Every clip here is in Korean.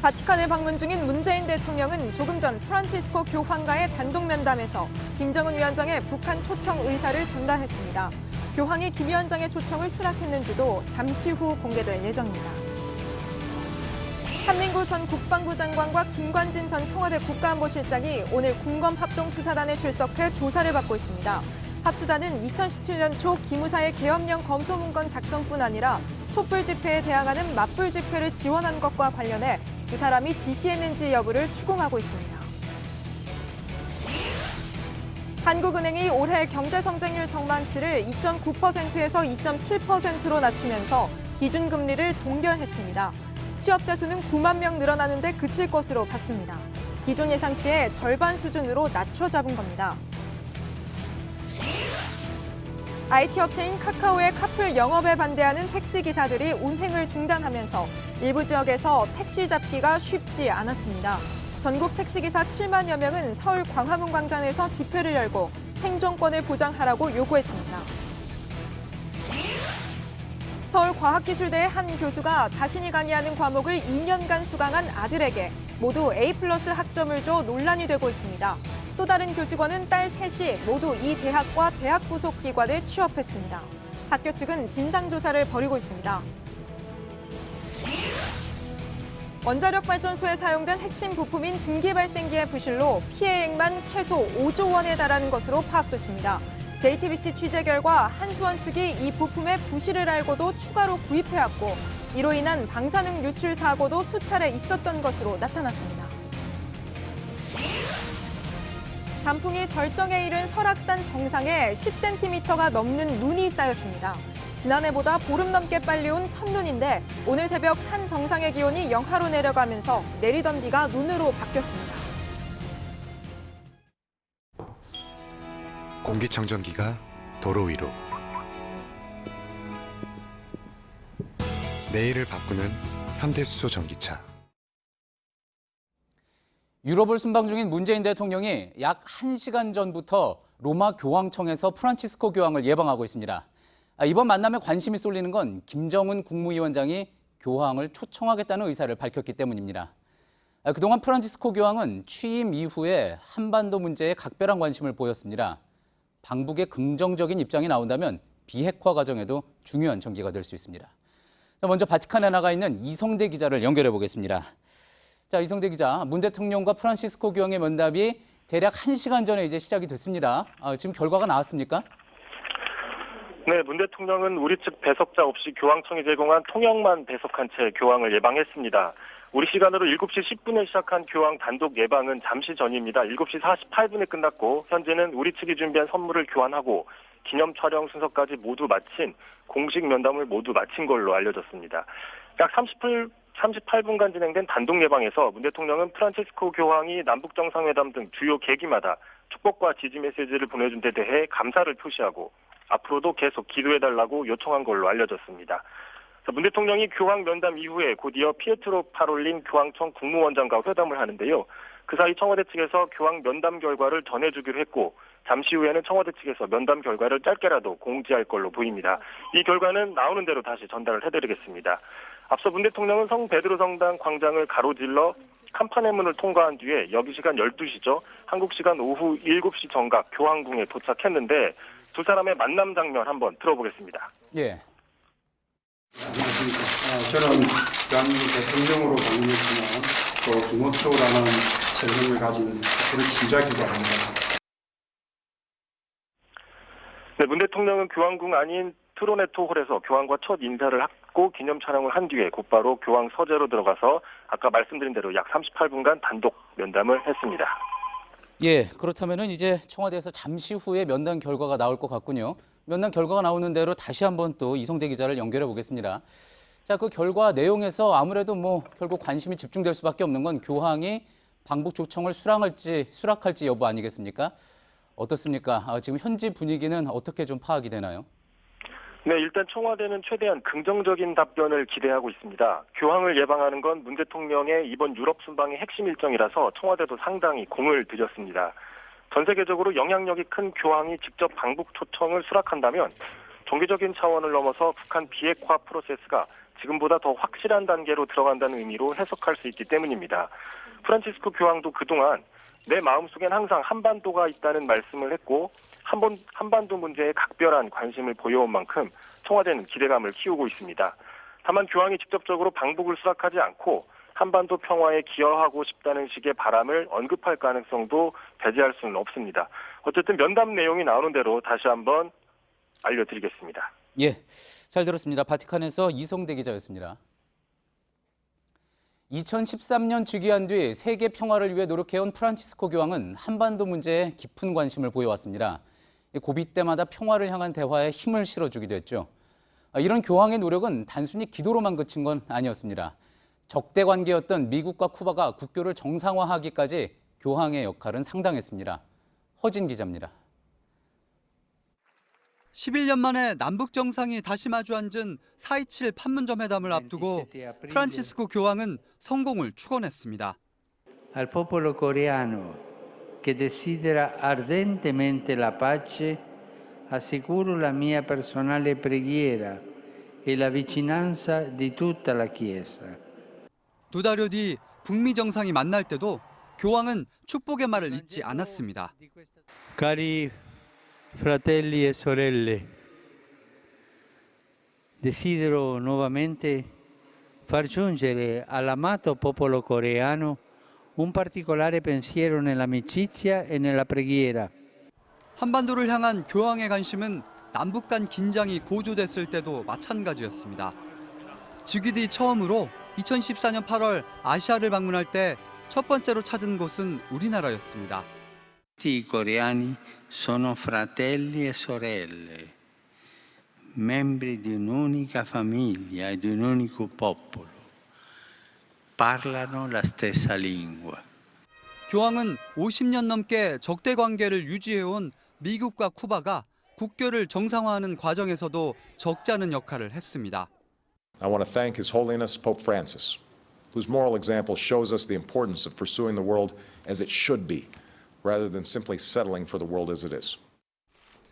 바티칸을 방문 중인 문재인 대통령은 조금 전 프란치스코 교황과의 단독 면담에서 김정은 위원장의 북한 초청 의사를 전달했습니다. 교황이 김 위원장의 초청을 수락했는지도 잠시 후 공개될 예정입니다. 한민구 전 국방부 장관과 김관진 전 청와대 국가안보실장이 오늘 군검합동수사단에 출석해 조사를 받고 있습니다. 합수단은 2017년 초 기무사의 계엄령 검토 문건 작성뿐 아니라 촛불 집회에 대항하는 맞불 집회를 지원한 것과 관련해 두 사람이 지시했는지 여부를 추궁하고 있습니다. 한국은행이 올해 경제성장률 전망치를 2.9%에서 2.7%로 낮추면서 기준금리를 동결했습니다. 취업자 수는 9만 명 늘어나는데 그칠 것으로 봤습니다. 기존 예상치의 절반 수준으로 낮춰 잡은 겁니다. IT 업체인 카카오의 카풀 영업에 반대하는 택시기사들이 운행을 중단하면서 일부 지역에서 택시 잡기가 쉽지 않았습니다. 전국 택시기사 7만여 명은 서울 광화문 광장에서 집회를 열고 생존권을 보장하라고 요구했습니다. 서울과학기술대의 한 교수가 자신이 강의하는 과목을 2년간 수강한 아들에게 모두 A+ 학점을 줘 논란이 되고 있습니다. 또 다른 교직원은 딸 셋이 모두 이 대학과 대학 부속 기관에 취업했습니다. 학교 측은 진상조사를 벌이고 있습니다. 원자력 발전소에 사용된 핵심 부품인 증기발생기의 부실로 피해액만 최소 5조 원에 달하는 것으로 파악됐습니다. JTBC 취재 결과 한수원 측이 이 부품의 부실을 알고도 추가로 구입해왔고 이로 인한 방사능 유출 사고도 수차례 있었던 것으로 나타났습니다. 단풍이 절정에 이른 설악산 정상에 10cm가 넘는 눈이 쌓였습니다. 지난해보다 보름 넘게 빨리 온 첫눈인데 오늘 새벽 산 정상의 기온이 영하로 내려가면서 내리던 비가 눈으로 바뀌었습니다. 공기청정기가 도로 위로. 내일을 바꾸는 현대수소 전기차. 유럽을 순방 중인 문재인 대통령이 약 1시간 전부터 로마 교황청에서 프란치스코 교황을 예방하고 있습니다. 이번 만남에 관심이 쏠리는 건 김정은 국무위원장이 교황을 초청하겠다는 의사를 밝혔기 때문입니다. 그동안 프란치스코 교황은 취임 이후에 한반도 문제에 각별한 관심을 보였습니다. 방북의 긍정적인 입장이 나온다면 비핵화 과정에도 중요한 전개가 될 수 있습니다. 먼저 바티칸에 나가 있는 이성대 기자를 연결해 보겠습니다. 자, 이성대 기자, 문 대통령과 프란치스코 교황의 면담이 대략 1시간 전에 이제 시작이 됐습니다. 지금 결과가 나왔습니까? 네, 문 대통령은 우리 측 배석자 없이 교황청이 제공한 통역만 배석한 채 교황을 예방했습니다. 우리 시간으로 7시 10분에 시작한 교황 단독 예방은 잠시 전입니다. 7시 48분에 끝났고 현재는 우리 측이 준비한 선물을 교환하고 기념 촬영 순서까지 모두 마친 공식 면담을 모두 마친 걸로 알려졌습니다. 약 38분간 진행된 단독 예방에서 문 대통령은 프란치스코 교황이 남북 정상회담 등 주요 계기마다 축복과 지지 메시지를 보내준 데 대해 감사를 표시하고 앞으로도 계속 기도해달라고 요청한 걸로 알려졌습니다. 문 대통령이 교황 면담 이후에 곧이어 피에트로 파롤린 교황청 국무원장과 회담을 하는데요. 그 사이 청와대 측에서 교황 면담 결과를 전해주기로 했고 잠시 후에는 청와대 측에서 면담 결과를 짧게라도 공지할 걸로 보입니다. 이 결과는 나오는 대로 다시 전달을 해드리겠습니다. 앞서 문 대통령은 성 베드로 성당 광장을 가로질러 간판의 문을 통과한 뒤에 여기 시간 12시죠. 한국 시간 오후 7시 정각 교황궁에 도착했는데 두 사람의 만남 장면 한번 들어보겠습니다. 예. 저는 대한민국 대통령으로 방문했지만 또 김호초라는 생명을 가진 그를 진지하기도 합니다. 네, 문 대통령은 교황궁 아닌 트로네토 홀에서 교황과 첫 인사를 하고 기념 촬영을 한 뒤에 곧바로 교황 서재로 들어가서 아까 말씀드린 대로 약 38분간 단독 면담을 했습니다. 예, 그렇다면은 이제 청와대에서 잠시 후에 면담 결과가 나올 것 같군요. 면담 결과가 나오는 대로 다시 한번 또 이성대 기자를 연결해 보겠습니다. 자, 그 결과 내용에서 아무래도 결국 관심이 집중될 수밖에 없는 건 교황이 방북 초청을 수락할지 여부 아니겠습니까? 어떻습니까? 지금 현지 분위기는 어떻게 좀 파악이 되나요? 네, 일단 청와대는 최대한 긍정적인 답변을 기대하고 있습니다. 교황을 예방하는 건 문 대통령의 이번 유럽 순방의 핵심 일정이라서 청와대도 상당히 공을 들였습니다. 전 세계적으로 영향력이 큰 교황이 직접 방북 초청을 수락한다면 종교적인 차원을 넘어서 북한 비핵화 프로세스가 지금보다 더 확실한 단계로 들어간다는 의미로 해석할 수 있기 때문입니다. 프란치스코 교황도 그동안 내 마음속엔 항상 한반도가 있다는 말씀을 했고 한반도 문제에 각별한 관심을 보여온 만큼 청와대는 기대감을 키우고 있습니다. 다만 교황이 직접적으로 방북을 수락하지 않고 한반도 평화에 기여하고 싶다는 식의 바람을 언급할 가능성도 배제할 수는 없습니다. 어쨌든 면담 내용이 나오는 대로 다시 한번 알려드리겠습니다. 예, 잘 들었습니다. 바티칸에서 이성대 기자였습니다. 2013년 즉위한 뒤 세계 평화를 위해 노력해온 프란치스코 교황은 한반도 문제에 깊은 관심을 보여왔습니다. 고비 때마다 평화를 향한 대화에 힘을 실어주기도 했죠. 이런 교황의 노력은 단순히 기도로만 그친 건 아니었습니다. 적대 관계였던 미국과 쿠바가 국교를 정상화하기까지 교황의 역할은 상당했습니다. 허진 기자입니다. 11년 만에 남북 정상이 다시 마주 앉은 4.27 판문점 회담을 앞두고 프란치스코 교황은 성공을 축원했습니다. Al popolo coreano che desidera ardentemente la pace, assicuro la mia personale preghiera e la vicinanza di tutta la Chiesa. 두 달여 뒤 북미 정상이 만날 때도 교황은 축복의 말을 잊지 않았습니다. Cari fratelli e sorelle, desidero nuovamente far giungere all'amato popolo coreano un particolare pensiero nell'amicizia e nella preghiera. 한반도를 향한 교황의 관심은 남북 간 긴장이 고조됐을 때도 마찬가지였습니다. 즉위 뒤 처음으로 2014년 8월 아시아를 방문할 때 첫 번째로 찾은 곳은 우리나라였습니다. Tutti i coreani sono fratelli e sorelle, membri di un'unica famiglia e di un unico popolo. Parlano la stessa lingua. 교황은 50년 넘게 적대 관계를 유지해온 미국과 쿠바가 국교를 정상화하는 과정에서도 적지 않은 역할을 했습니다. I want to thank His Holiness Pope Francis, whose moral example shows us the importance of pursuing the world as it should be, rather than simply settling for the world as it is.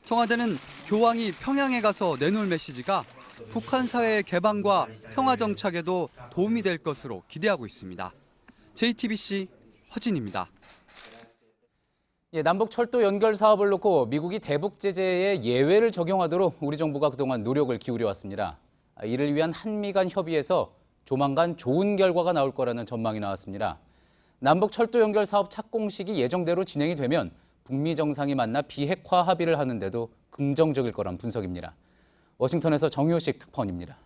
청와대는 교황이 평양에 가서 내놓을 메시지가 북한 사회의 개방과 평화 정착에도 도움이 될 것으로 기대하고 있습니다. JTBC 허진입니다. 예, 남북 철도 연결 사업을 놓고 미국이 대북 제재에 예외를 적용하도록 우리 정부가 그동안 노력을 기울여 왔습니다. 이를 위한 한미 간 협의에서 조만간 좋은 결과가 나올 거라는 전망이 나왔습니다. 남북 철도 연결 사업 착공식이 예정대로 진행이 되면 북미 정상이 만나 비핵화 합의를 하는데도 긍정적일 거란 분석입니다. 워싱턴에서 정효식 특파원입니다.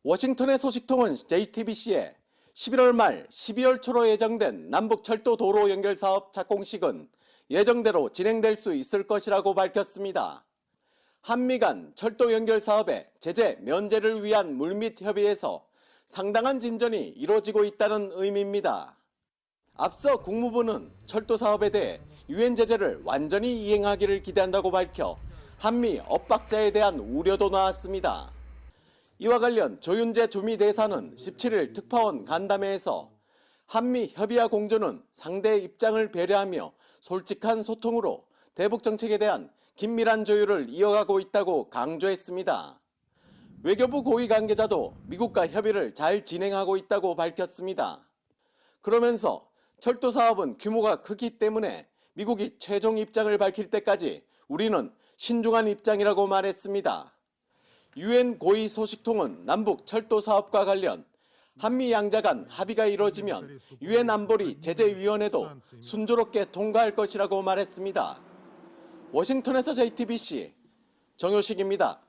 워싱턴의 소식통은 JTBC에 11월 말 12월 초로 예정된 남북 철도 도로 연결 사업 착공식은 예정대로 진행될 수 있을 것이라고 밝혔습니다. 한미 간 철도 연결 사업의 제재 면제를 위한 물밑 협의에서 상당한 진전이 이루어지고 있다는 의미입니다. 앞서 국무부는 철도 사업에 대해 유엔 제재를 완전히 이행하기를 기대한다고 밝혀 한미 엇박자에 대한 우려도 나왔습니다. 이와 관련 조윤재 주미 대사는 17일 특파원 간담회에서 한미 협의와 공조는 상대의 입장을 배려하며 솔직한 소통으로 대북 정책에 대한 긴밀한 조율을 이어가고 있다고 강조했습니다. 외교부 고위 관계자도 미국과 협의를 잘 진행하고 있다고 밝혔습니다. 그러면서 철도 사업은 규모가 크기 때문에 미국이 최종 입장을 밝힐 때까지 우리는 신중한 입장이라고 말했습니다. 유엔 고위 소식통은 남북 철도 사업과 관련 한미 양자 간 합의가 이루어지면 유엔 안보리 제재위원회도 순조롭게 통과할 것이라고 말했습니다. 워싱턴에서 JTBC 정효식입니다.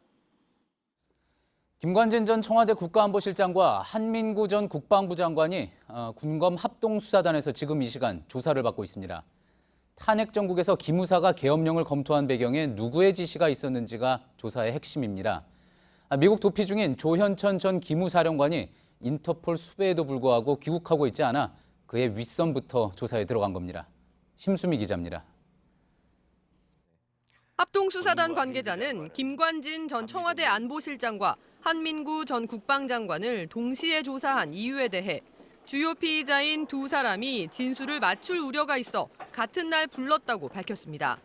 김관진 전 청와대 국가안보실장과 한민구 전 국방부 장관이 군검 합동수사단에서 지금 이 시간 조사를 받고 있습니다. 탄핵 정국에서 기무사가 계엄령을 검토한 배경에 누구의 지시가 있었는지가 조사의 핵심입니다. 미국 도피 중인 조현천 전 기무사령관이 인터폴 수배에도 불구하고 귀국하고 있지 않아 그의 윗선부터 조사에 들어간 겁니다. 심수미 기자입니다. 합동수사단 관계자는 김관진 전 청와대 안보실장과 한민구 전 국방장관을 동시에 조사한 이유에 대해 주요 피의자인 두 사람이 진술을 맞출 우려가 있어 같은 날 불렀다고 밝혔습니다.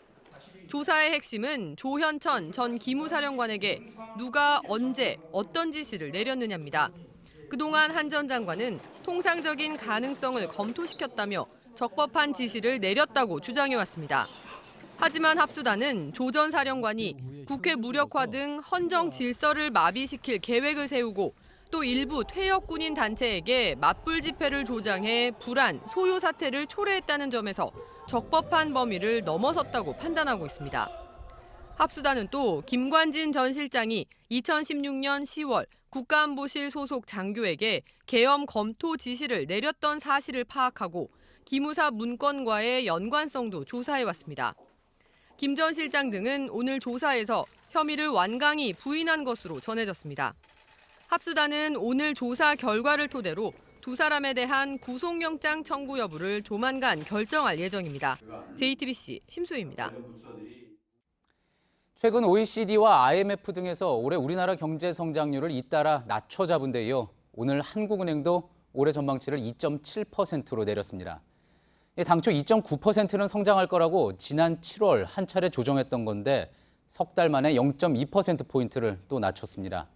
조사의 핵심은 조현천 전 기무사령관에게 누가 언제 어떤 지시를 내렸느냐입니다. 그동안 한 전 장관은 통상적인 가능성을 검토시켰다며 적법한 지시를 내렸다고 주장해왔습니다. 하지만 합수단은 조 전 사령관이 국회 무력화 등 헌정 질서를 마비시킬 계획을 세우고 또 일부 퇴역 군인 단체에게 맞불 집회를 조장해 불안, 소요 사태를 초래했다는 점에서 적법한 범위를 넘어섰다고 판단하고 있습니다. 합수단은 또 김관진 전 실장이 2016년 10월 국가안보실 소속 장교에게 계엄 검토 지시를 내렸던 사실을 파악하고 기무사 문건과의 연관성도 조사해왔습니다. 김 전 실장 등은 오늘 조사에서 혐의를 완강히 부인한 것으로 전해졌습니다. 합수단은 오늘 조사 결과를 토대로 두 사람에 대한 구속영장 청구 여부를 조만간 결정할 예정입니다. JTBC 심수희입니다. 최근 OECD와 IMF 등에서 올해 우리나라 경제 성장률을 잇따라 낮춰 잡은 데 이어 오늘 한국은행도 올해 전망치를 2.7%로 내렸습니다. 당초 2.9%는 성장할 거라고 지난 7월 한 차례 조정했던 건데 석 달 만에 0.2%포인트를 또 낮췄습니다.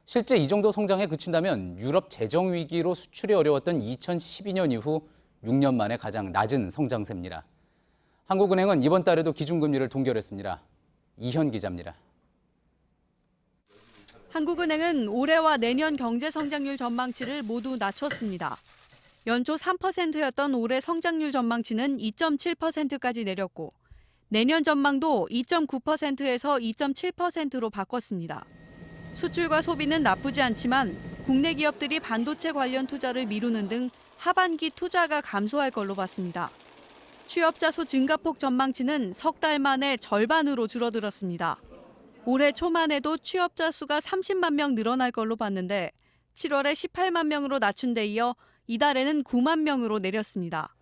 실제 이 정도 성장에 그친다면 유럽 재정 위기로 수출이 어려웠던 2012년 이후 6년 만에 가장 낮은 성장세입니다. 한국은행은 이번 달에도 기준금리를 동결했습니다. 이현 기자입니다. 한국은행은 올해와 내년 경제 성장률 전망치를 모두 낮췄습니다. 연초 3%였던 올해 성장률 전망치는 2.7%까지 내렸고 내년 전망도 2.9%에서 2.7%로 바꿨습니다. 수출과 소비는 나쁘지 않지만 국내 기업들이 반도체 관련 투자를 미루는 등 하반기 투자가 감소할 걸로 봤습니다. 취업자 수 증가폭 전망치는 석 달 만에 절반으로 줄어들었습니다. 올해 초만 해도 취업자 수가 30만 명 늘어날 걸로 봤는데 7월에 18만 명으로 낮춘 데 이어 이달에는 9만 명으로 내렸습니다.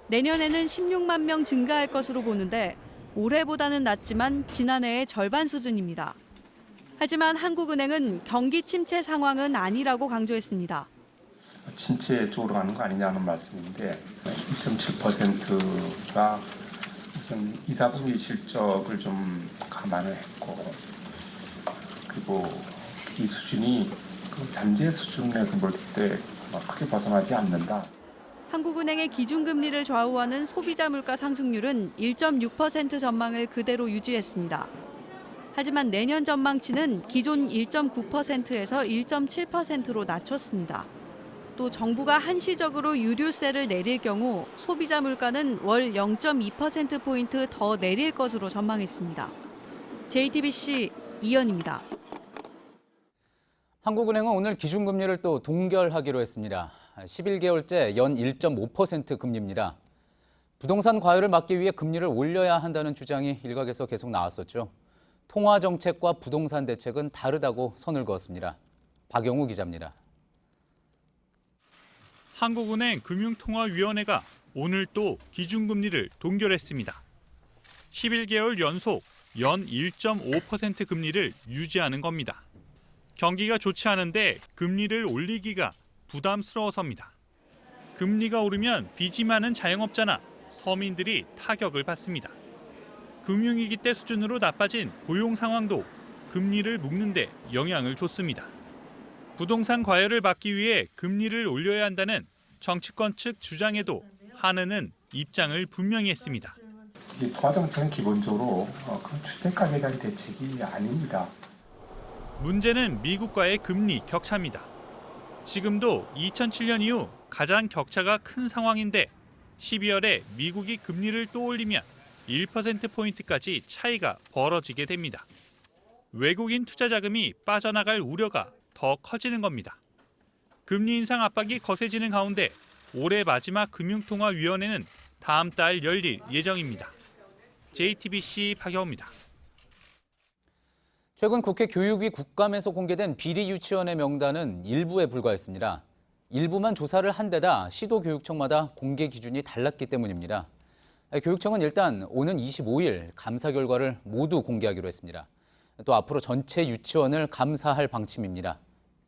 내년에는 16만 명 증가할 것으로 보는데 올해보다는 낮지만 지난해의 절반 수준입니다. 하지만 한국은행은 경기 침체 상황은 아니라고 강조했습니다. 침체 쪽으로 가는 거 아니냐는 말씀인데 2.7%가 좀 2, 4분기 실적을 좀 감안을 했고 그리고 이 수준이 그 잠재 수준에서 볼 때 크게 벗어나지 않는다. 한국은행의 기준금리를 좌우하는 소비자 물가 상승률은 1.6% 전망을 그대로 유지했습니다. 하지만 내년 전망치는 기존 1.9%에서 1.7%로 낮췄습니다. 또 정부가 한시적으로 유류세를 내릴 경우 소비자 물가는 월 0.2%포인트 더 내릴 것으로 전망했습니다. JTBC 이현입니다. 한국은행은 오늘 기준금리를 또 동결하기로 했습니다. 11개월째 연 1.5% 금리입니다. 부동산 과열을 막기 위해 금리를 올려야 한다는 주장이 일각에서 계속 나왔었죠. 통화 정책과 부동산 대책은 다르다고 선을 그었습니다. 박영우 기자입니다. 한국은행 금융통화위원회가 오늘 또 기준금리를 동결했습니다. 11개월 연속 연 1.5% 금리를 유지하는 겁니다. 경기가 좋지 않은데 금리를 올리기가 부담스러워서입니다. 금리가 오르면 빚이 많은 자영업자나 서민들이 타격을 받습니다. 금융위기 때 수준으로 나빠진 고용 상황도 금리를 묶는 데 영향을 줬습니다. 부동산 과열을 막기 위해 금리를 올려야 한다는 정치권 측 주장에도 한은은 입장을 분명히 했습니다. 이 통화 정책은 기본적으로 주택가격에 대한 대책이 아닙니다. 문제는 미국과의 금리 격차입니다. 지금도 2007년 이후 가장 격차가 큰 상황인데 12월에 미국이 금리를 또 올리면 1%포인트까지 차이가 벌어지게 됩니다. 외국인 투자 자금이 빠져나갈 우려가 더 커지는 겁니다. 금리 인상 압박이 거세지는 가운데 올해 마지막 금융통화위원회는 다음 달 열릴 예정입니다. JTBC 박영우입니다. 최근 국회 교육위 국감에서 공개된 비리 유치원의 명단은 일부에 불과했습니다. 일부만 조사를 한 데다 시도교육청마다 공개 기준이 달랐기 때문입니다. 교육청은 일단 오는 25일 감사 결과를 모두 공개하기로 했습니다. 또 앞으로 전체 유치원을 감사할 방침입니다.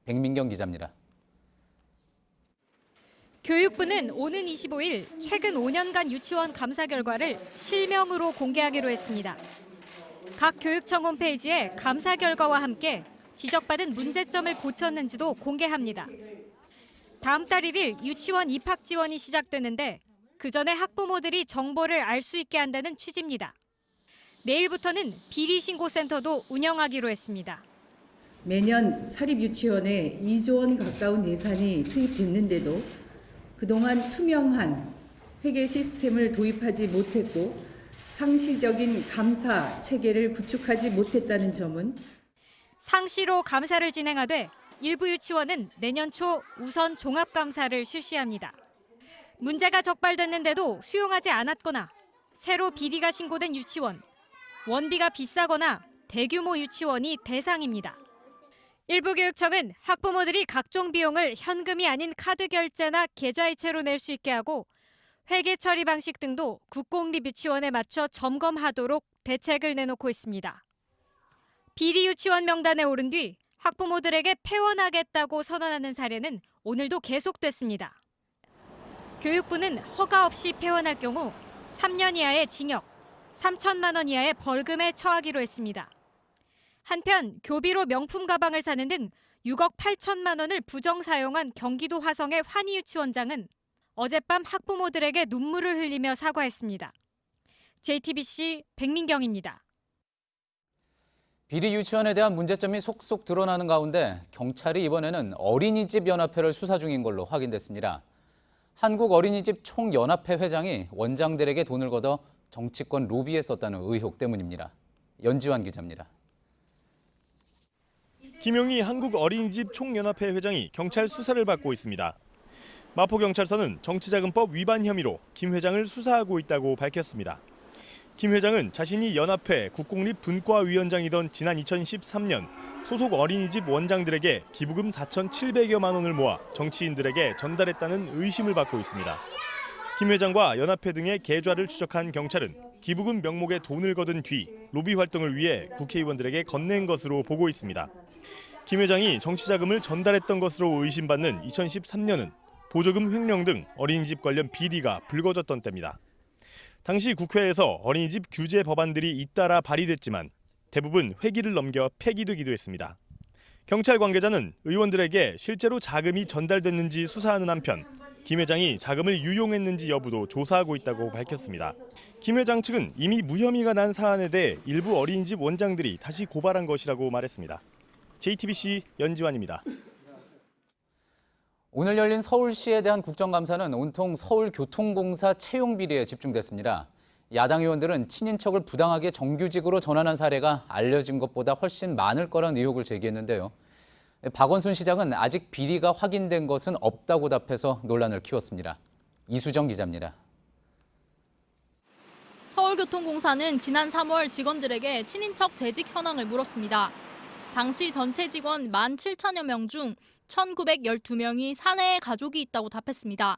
백민경 기자입니다. 교육부는 오는 25일 최근 5년간 유치원 감사 결과를 실명으로 공개하기로 했습니다. 각 교육청 홈페이지에 감사 결과와 함께 지적받은 문제점을 고쳤는지도 공개합니다. 다음 달 1일 유치원 입학 지원이 시작되는데 그 전에 학부모들이 정보를 알 수 있게 한다는 취지입니다. 내일부터는 비리신고센터도 운영하기로 했습니다. 매년 사립유치원에 2조 원 가까운 예산이 투입됐는데도 그동안 투명한 회계 시스템을 도입하지 못했고 상시적인 감사 체계를 구축하지 못했다는 점은 상시로 감사를 진행하되 일부 유치원은 내년 초 우선 종합감사를 실시합니다. 문제가 적발됐는데도 수용하지 않았거나 새로 비리가 신고된 유치원, 원비가 비싸거나 대규모 유치원이 대상입니다. 일부 교육청은 학부모들이 각종 비용을 현금이 아닌 카드 결제나 계좌이체로 낼 수 있게 하고 회계 처리 방식 등도 국공립 유치원에 맞춰 점검하도록 대책을 내놓고 있습니다. 비리 유치원 명단에 오른 뒤 학부모들에게 폐원하겠다고 선언하는 사례는 오늘도 계속됐습니다. 교육부는 허가 없이 폐원할 경우 3년 이하의 징역, 3천만 원 이하의 벌금에 처하기로 했습니다. 한편 교비로 명품 가방을 사는 등 6억 8천만 원을 부정 사용한 경기도 화성의 환희유치원장은 어젯밤 학부모들에게 눈물을 흘리며 사과했습니다. JTBC 백민경입니다. 비리 유치원에 대한 문제점이 속속 드러나는 가운데 경찰이 이번에는 어린이집 연합회를 수사 중인 걸로 확인됐습니다. 한국어린이집 총연합회 회장이 원장들에게 돈을 걷어 정치권 로비에 썼다는 의혹 때문입니다. 연지환 기자입니다. 김용희 한국어린이집 총연합회 회장이 경찰 수사를 받고 있습니다. 마포경찰서는 정치자금법 위반 혐의로 김 회장을 수사하고 있다고 밝혔습니다. 김 회장은 자신이 연합회 국공립 분과위원장이던 지난 2013년 소속 어린이집 원장들에게 기부금 4,700여만 원을 모아 정치인들에게 전달했다는 의심을 받고 있습니다. 김 회장과 연합회 등의 계좌를 추적한 경찰은 기부금 명목에 돈을 거둔 뒤 로비 활동을 위해 국회의원들에게 건넨 것으로 보고 있습니다. 김 회장이 정치자금을 전달했던 것으로 의심받는 2013년은 보조금 횡령 등 어린이집 관련 비리가 불거졌던 때입니다. 당시 국회에서 어린이집 규제 법안들이 잇따라 발의됐지만 대부분 회기를 넘겨 폐기되기도 했습니다. 경찰 관계자는 의원들에게 실제로 자금이 전달됐는지 수사하는 한편 김 회장이 자금을 유용했는지 여부도 조사하고 있다고 밝혔습니다. 김 회장 측은 이미 무혐의가 난 사안에 대해 일부 어린이집 원장들이 다시 고발한 것이라고 말했습니다. JTBC 연지환입니다. 오늘 열린 서울시에 대한 국정감사는 온통 서울교통공사 채용 비리에 집중됐습니다. 야당 의원들은 친인척을 부당하게 정규직으로 전환한 사례가 알려진 것보다 훨씬 많을 거란 의혹을 제기했는데요. 박원순 시장은 아직 비리가 확인된 것은 없다고 답해서 논란을 키웠습니다. 이수정 기자입니다. 서울교통공사는 지난 3월 직원들에게 친인척 재직 현황을 물었습니다. 당시 전체 직원 17,000여 명 중 1,912명이 사내에 가족이 있다고 답했습니다.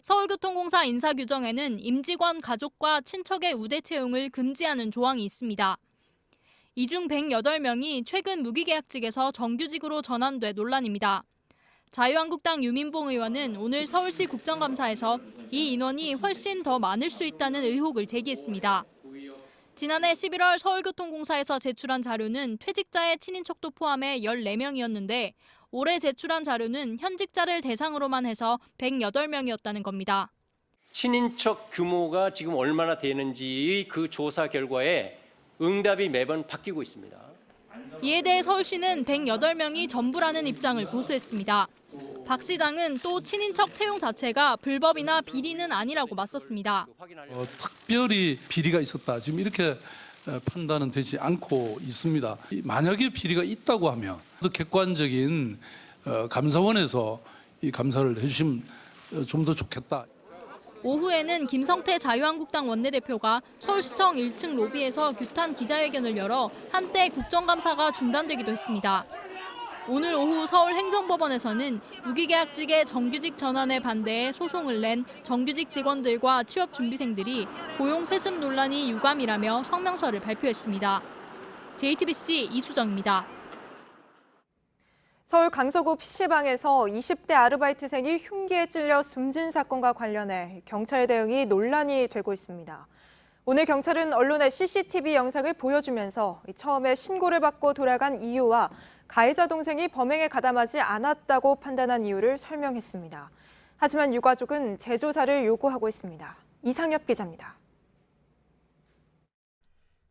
서울교통공사 인사규정에는 임직원 가족과 친척의 우대 채용을 금지하는 조항이 있습니다. 이 중 108명이 최근 무기계약직에서 정규직으로 전환돼 논란입니다. 자유한국당 유민봉 의원은 오늘 서울시 국정감사에서 이 인원이 훨씬 더 많을 수 있다는 의혹을 제기했습니다. 지난해 11월 서울교통공사에서 제출한 자료는 퇴직자의 친인척도 포함해 14명이었는데 올해 제출한 자료는 현직자를 대상으로만 해서 108명이었다는 겁니다. 친인척 규모가 지금 얼마나 되는지 그 조사 결과에 응답이 매번 바뀌고 있습니다. 이에 대해 서울시는 108명이 전부라는 입장을 고수했습니다. 박 시장은 또 친인척 채용 자체가 불법이나 비리는 아니라고 맞섰습니다. 특별히 비리가 있었다. 지금 이렇게 판단은 되지 않고 있습니다. 만약에 비리가 있다고 하면 또 객관적인 감사원에서 이 감사를 해주시면 좀 더 좋겠다. 오후에는 김성태 자유한국당 원내대표가 서울시청 1층 로비에서 규탄 기자회견을 열어 한때 국정감사가 중단되기도 했습니다. 오늘 오후 서울행정법원에서는 무기계약직의 정규직 전환에 반대해 소송을 낸 정규직 직원들과 취업준비생들이 고용세습 논란이 유감이라며 성명서를 발표했습니다. JTBC 이수정입니다. 서울 강서구 PC방에서 20대 아르바이트생이 흉기에 찔려 숨진 사건과 관련해 경찰 대응이 논란이 되고 있습니다. 오늘 경찰은 언론에 CCTV 영상을 보여주면서 처음에 신고를 받고 돌아간 이유와 가해자 동생이 범행에 가담하지 않았다고 판단한 이유를 설명했습니다. 하지만 유가족은 재조사를 요구하고 있습니다. 이상엽 기자입니다.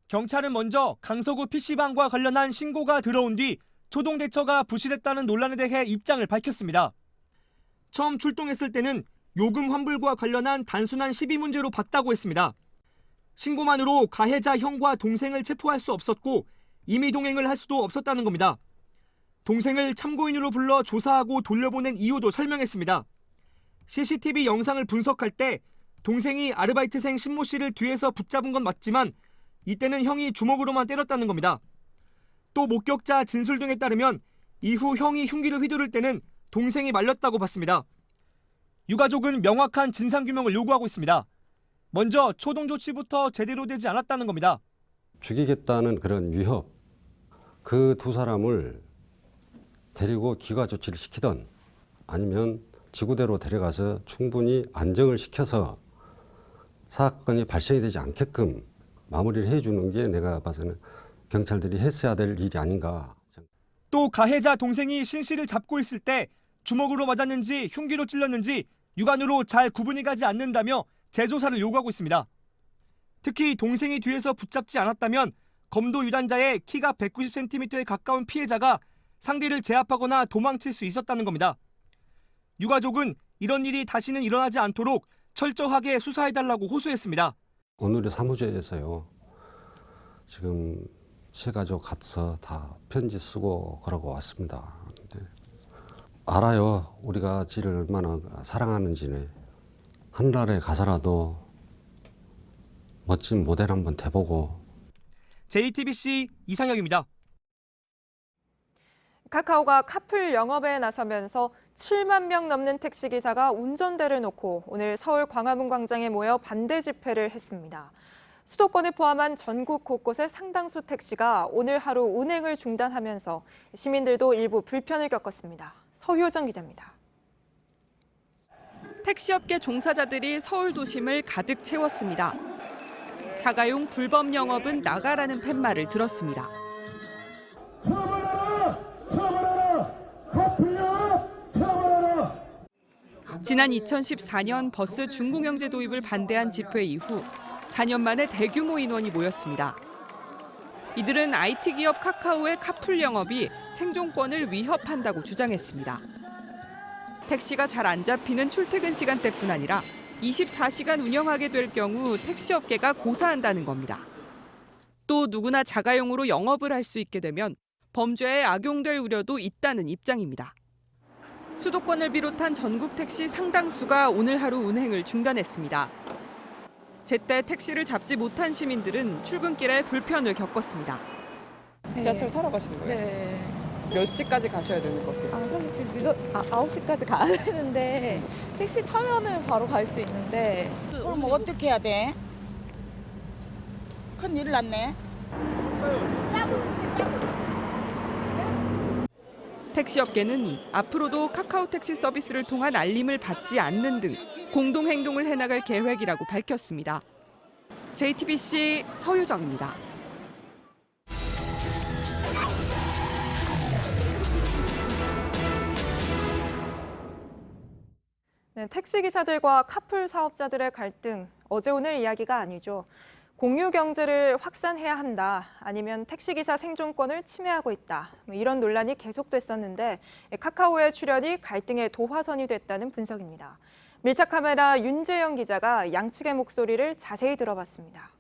경찰은 먼저 강서구 PC방과 관련한 신고가 들어온 뒤 초동 대처가 부실했다는 논란에 대해 입장을 밝혔습니다. 처음 출동했을 때는 요금 환불과 관련한 단순한 시비 문제로 봤다고 했습니다. 신고만으로 가해자 형과 동생을 체포할 수 없었고 임의 동행을 할 수도 없었다는 겁니다. 동생을 참고인으로 불러 조사하고 돌려보낸 이유도 설명했습니다. CCTV 영상을 분석할 때 동생이 아르바이트생 신모 씨를 뒤에서 붙잡은 건 맞지만 이때는 형이 주먹으로만 때렸다는 겁니다. 또 목격자 진술 등에 따르면 이후 형이 흉기를 휘두를 때는 동생이 말렸다고 봤습니다. 유가족은 명확한 진상규명을 요구하고 있습니다. 먼저 초동 조치부터 제대로 되지 않았다는 겁니다. 죽이겠다는 그런 위협, 그 두 사람을 데리고 기가 조치를 시키던 아니면 지구대로 데려가서 충분히 안정을 시켜서 사건이 발생이 되지 않게끔 마무리를 해주는 게 내가 봐서는 경찰들이 했어야 될 일이 아닌가. 또 가해자 동생이 신 씨를 잡고 있을 때 주먹으로 맞았는지 흉기로 찔렀는지 육안으로 잘 구분이 가지 않는다며 재조사를 요구하고 있습니다. 특히 동생이 뒤에서 붙잡지 않았다면 검도 유단자의 키가 190cm에 가까운 피해자가 상대를 제압하거나 도망칠 수 있었다는 겁니다. 유가족은 이런 일이 다시는 일어나지 않도록 철저하게 수사해달라고 호소했습니다. 오늘의 사무소에서요. 지금 세 가족 가서 다 편지 쓰고 그러고 왔습니다. 근데 알아요. 우리가 지를 얼마나 사랑하는지네. 하늘나라에 가서라도 멋진 모델 한번 돼보고. JTBC 이상혁입니다. 카카오가 카풀 영업에 나서면서 7만 명 넘는 택시기사가 운전대를 놓고 오늘 서울 광화문 광장에 모여 반대 집회를 했습니다. 수도권을 포함한 전국 곳곳의 상당수 택시가 오늘 하루 운행을 중단하면서 시민들도 일부 불편을 겪었습니다. 서효정 기자입니다. 택시업계 종사자들이 서울 도심을 가득 채웠습니다. 자가용 불법 영업은 나가라는 팻말을 들었습니다. 지난 2014년 버스 준공영제 도입을 반대한 집회 이후 4년 만에 대규모 인원이 모였습니다. 이들은 IT 기업 카카오의 카풀 영업이 생존권을 위협한다고 주장했습니다. 택시가 잘 안 잡히는 출퇴근 시간대뿐 아니라 24시간 운영하게 될 경우 택시업계가 고사한다는 겁니다. 또 누구나 자가용으로 영업을 할 수 있게 되면 범죄에 악용될 우려도 있다는 입장입니다. 수도권을 비롯한 전국 택시 상당수가 오늘 하루 운행을 중단했습니다. 제때 택시를 잡지 못한 시민들은 출근길에 불편을 겪었습니다. 지하철 타러 가시는 거예요? 네. 몇 시까지 가셔야 되는 거세요? 사실 지금 9시까지 가야 되는데 택시 타면은 바로 갈 수 있는데 그럼 어떻게 해야 돼? 큰일 났네. 택시업계는 앞으로도 카카오 택시 서비스를 통한 알림을 받지 않는 등 공동 행동을 해나갈 계획이라고 밝혔습니다. JTBC 서유정입니다. 네, 택시기사들과 카풀 사업자들의 갈등, 어제 오늘 이야기가 아니죠. 공유 경제를 확산해야 한다, 아니면 택시기사 생존권을 침해하고 있다, 이런 논란이 계속됐었는데 카카오의 출연이 갈등의 도화선이 됐다는 분석입니다. 밀착카메라 윤재영 기자가 양측의 목소리를 자세히 들어봤습니다.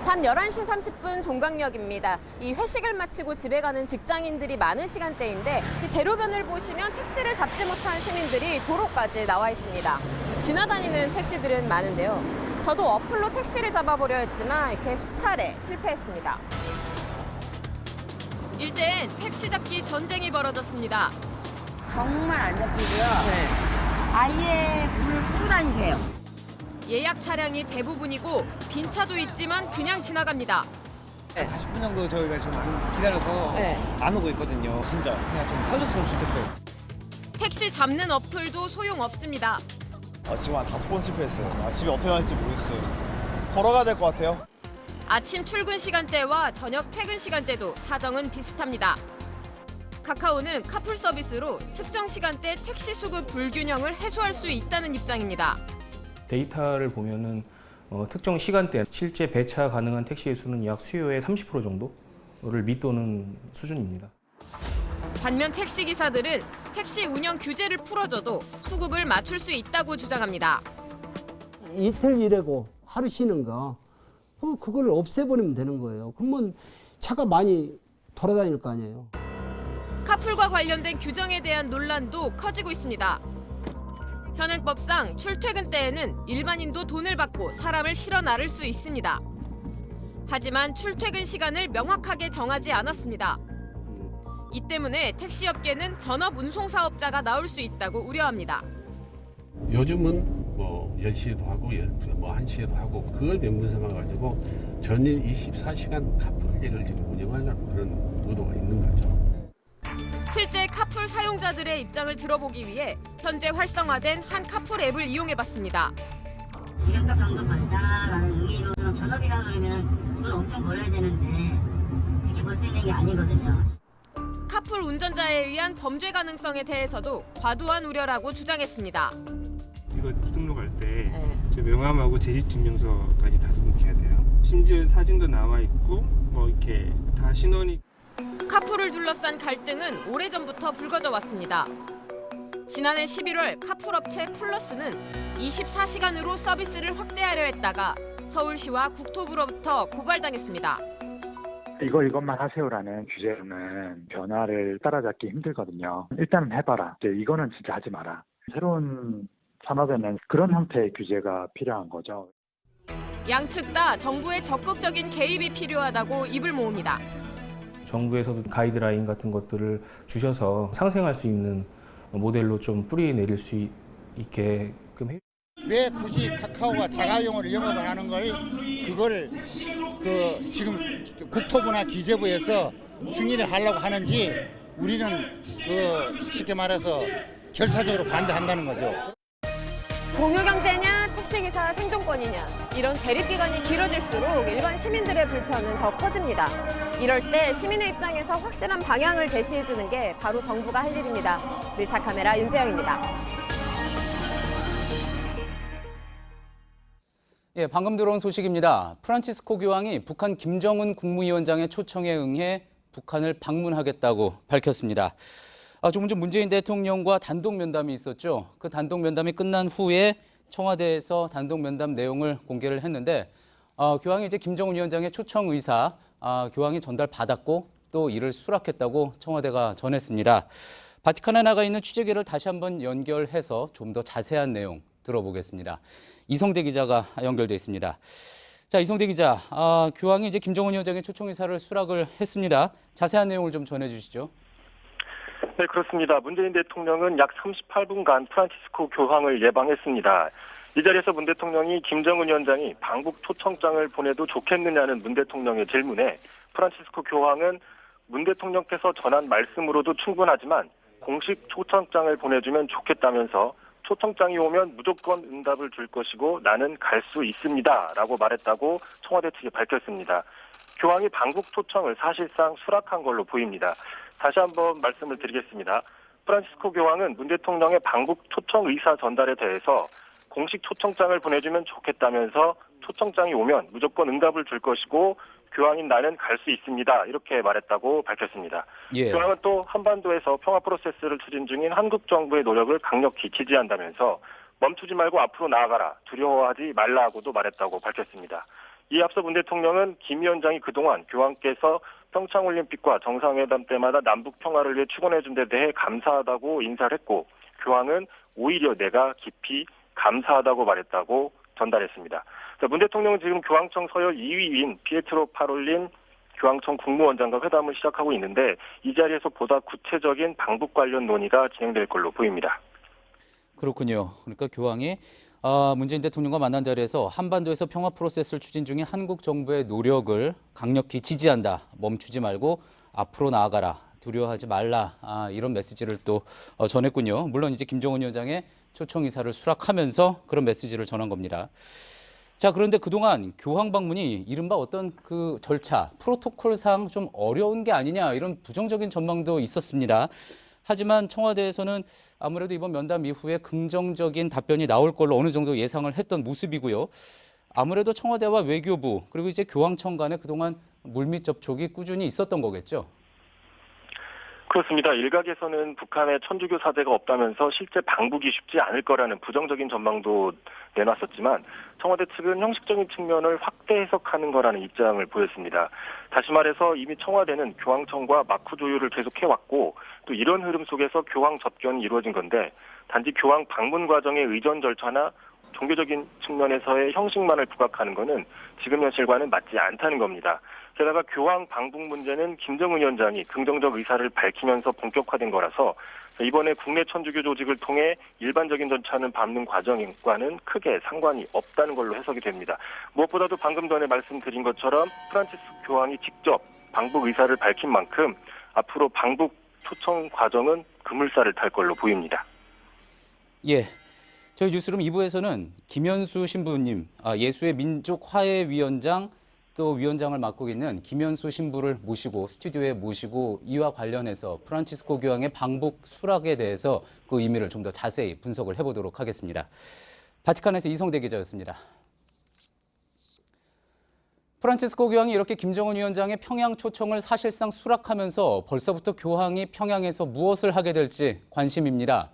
밤 11시 30분 종강역입니다. 이 회식을 마치고 집에 가는 직장인들이 많은 시간대인데 대로변을 보시면 택시를 잡지 못한 시민들이 도로까지 나와 있습니다. 지나다니는 택시들은 많은데요. 저도 어플로 택시를 잡아보려 했지만 이렇게 수차례 실패했습니다. 일대엔 택시 잡기 전쟁이 벌어졌습니다. 정말 안 잡히고요. 아예 불을 끄고 다니세요. 예약 차량이 대부분이고 빈 차도 있지만 그냥 지나갑니다. 40분 정도 저희가 지금 기다려서 안 오고 있거든요. 진짜 그냥 좀 살렸으면 좋겠어요. 택시 잡는 어플도 소용없습니다. 지금 한 5번 실패했어요. 집에 어떻게 갈지 모르겠어요. 걸어가야 될 것 같아요. 아침 출근 시간대와 저녁 퇴근 시간대도 사정은 비슷합니다. 카카오는 카풀 서비스로 특정 시간대 택시 수급 불균형을 해소할 수 있다는 입장입니다. 데이터를 보면은 특정 시간대 실제 배차 가능한 택시의 수는 약 수요의 30% 정도를 밑도는 수준입니다. 반면 택시 기사들은 택시 운영 규제를 풀어줘도 수급을 맞출 수 있다고 주장합니다. 이틀 일하고 하루 쉬는 거 그걸 없애버리면 되는 거예요. 그러면 차가 많이 돌아다닐 거 아니에요. 카풀과 관련된 규정에 대한 논란도 커지고 있습니다. 현행법상 출퇴근 때에는 일반인도 돈을 받고 사람을 실어 나를 수 있습니다. 하지만 출퇴근 시간을 명확하게 정하지 않았습니다. 이 때문에 택시업계는 전업 운송사업자가 나올 수 있다고 우려합니다. 요즘은 10시에도 하고 1시에도 하고 그걸 명분 삼아가지고 전일 24시간 카풀기를 지금 운영하려는 그런 의도가 있는 거죠. 실제 카풀 사용자들의 입장을 들어보기 위해 현재 활성화된 한 카풀 앱을 이용해봤습니다. 이력과 강도 받자라는 의미로 전업이라 그러면 돈 엄청 벌어야 되는데 그렇게 벌 수 있는 게 아니거든요. 카풀 운전자에 의한 범죄 가능성에 대해서도 과도한 우려라고 주장했습니다. 이거 등록할 때 저 명함하고 재직증명서까지 다 등록해야 돼요. 심지어 사진도 나와 있고 이렇게 다 신원이. 카풀을 둘러싼 갈등은 오래전부터 불거져 왔습니다. 지난해 11월 카풀 업체 플러스는 24시간으로 서비스를 확대하려 했다가 서울시와 국토부로부터 고발당했습니다. 이것만 하세요라는 규제로는 변화를 따라잡기 힘들거든요. 일단은 해봐라. 이거는 진짜 하지 마라. 새로운 산업에는 그런 형태의 규제가 필요한 거죠. 양측 다 정부의 적극적인 개입이 필요하다고 입을 모읍니다. 정부에서도 가이드라인 같은 것들을 주셔서 상생할 수 있는 모델로 좀 뿌리내릴 수 있게끔 해. 왜 굳이 카카오가 자가용으로 영업을 하는 그걸 지금 국토부나 기재부에서 승인을 하려고 하는지 우리는 쉽게 말해서 결사적으로 반대한다는 거죠. 공유경제냐 택시기사 생존권이냐 이런 대립기간이 길어질수록 일반 시민들의 불편은 더 커집니다. 이럴 때 시민의 입장에서 확실한 방향을 제시해주는 게 바로 정부가 할 일입니다. 밀착카메라 윤재영입니다. 예, 방금 들어온 소식입니다. 프란치스코 교황이 북한 김정은 국무위원장의 초청에 응해 북한을 방문하겠다고 밝혔습니다. 조금 전 문재인 대통령과 단독 면담이 있었죠. 그 단독 면담이 끝난 후에 청와대에서 단독 면담 내용을 공개를 했는데 교황이 이제 김정은 위원장의 초청 의사 교황이 전달받았고 또 이를 수락했다고 청와대가 전했습니다. 바티칸에 나가 있는 취재기를 다시 한번 연결해서 좀 더 자세한 내용 들어보겠습니다. 이성대 기자가 연결돼 있습니다. 자, 이성대 기자, 교황이 이제 김정은 위원장의 초청 의사를 수락을 했습니다. 자세한 내용을 좀 전해주시죠. 네, 그렇습니다. 문재인 대통령은 약 38분간 프란치스코 교황을 예방했습니다. 이 자리에서 문 대통령이 김정은 위원장이 방북 초청장을 보내도 좋겠느냐는 문 대통령의 질문에 프란치스코 교황은 문 대통령께서 전한 말씀으로도 충분하지만 공식 초청장을 보내주면 좋겠다면서 초청장이 오면 무조건 응답을 줄 것이고 나는 갈 수 있습니다. 라고 말했다고 청와대 측이 밝혔습니다. 교황이 방북 초청을 사실상 수락한 걸로 보입니다. 다시 한번 말씀을 드리겠습니다. 프란치스코 교황은 문 대통령의 방북 초청 의사 전달에 대해서 공식 초청장을 보내주면 좋겠다면서 초청장이 오면 무조건 응답을 줄 것이고 교황인 나는 갈 수 있습니다. 이렇게 말했다고 밝혔습니다. 예. 교황은 또 한반도에서 평화 프로세스를 추진 중인 한국 정부의 노력을 강력히 지지한다면서 멈추지 말고 앞으로 나아가라, 두려워하지 말라고도 말했다고 밝혔습니다. 이에 앞서 문 대통령은 김 위원장이 그동안 교황께서 평창올림픽과 정상회담 때마다 남북 평화를 위해 축원해준 데 대해 감사하다고 인사를 했고 교황은 오히려 내가 깊이 감사하다고 말했다고 전달했습니다. 문 대통령은 지금 교황청 서열 2위인 피에트로 파롤린 교황청 국무원장과 회담을 시작하고 있는데 이 자리에서 보다 구체적인 방북 관련 논의가 진행될 걸로 보입니다. 그렇군요. 그러니까 교황이 문재인 대통령과 만난 자리에서 한반도에서 평화 프로세스를 추진 중인 한국 정부의 노력을 강력히 지지한다. 멈추지 말고 앞으로 나아가라. 두려워하지 말라. 이런 메시지를 또 전했군요. 물론 이제 김정은 위원장의 초청 이사를 수락하면서 그런 메시지를 전한 겁니다. 자, 그런데 그동안 교황 방문이 이른바 어떤 그 절차, 프로토콜상 좀 어려운 게 아니냐 이런 부정적인 전망도 있었습니다. 하지만 청와대에서는 아무래도 이번 면담 이후에 긍정적인 답변이 나올 걸로 어느 정도 예상을 했던 모습이고요. 아무래도 청와대와 외교부 그리고 이제 교황청 간에 그동안 물밑 접촉이 꾸준히 있었던 거겠죠. 그렇습니다. 일각에서는 북한에 천주교 사제가 없다면서 실제 방북이 쉽지 않을 거라는 부정적인 전망도 내놨었지만 청와대 측은 형식적인 측면을 확대 해석하는 거라는 입장을 보였습니다. 다시 말해서 이미 청와대는 교황청과 마쿠 조율을 계속해왔고 또 이런 흐름 속에서 교황 접견이 이루어진 건데 단지 교황 방문 과정의 의전 절차나 종교적인 측면에서의 형식만을 부각하는 것은 지금 현실과는 맞지 않다는 겁니다. 게다가 교황 방북 문제는 김정은 위원장이 긍정적 의사를 밝히면서 본격화된 거라서 이번에 국내 천주교 조직을 통해 일반적인 절차는 밟는 과정과는 크게 상관이 없다는 걸로 해석이 됩니다. 무엇보다도 방금 전에 말씀드린 것처럼 프란치스코 교황이 직접 방북 의사를 밝힌 만큼 앞으로 방북 초청 과정은 급물살을 탈 걸로 보입니다. 예. 저희 뉴스룸 2부에서는 김현수 신부님, 예수의 민족화해위원장 또 위원장을 맡고 있는 김현수 신부를 모시고 스튜디오에 모시고 이와 관련해서 프란치스코 교황의 방북 수락에 대해서 그 의미를 좀 더 자세히 분석을 해보도록 하겠습니다. 바티칸에서 이성대 기자였습니다. 프란치스코 교황이 이렇게 김정은 위원장의 평양 초청을 사실상 수락하면서 벌써부터 교황이 평양에서 무엇을 하게 될지 관심입니다.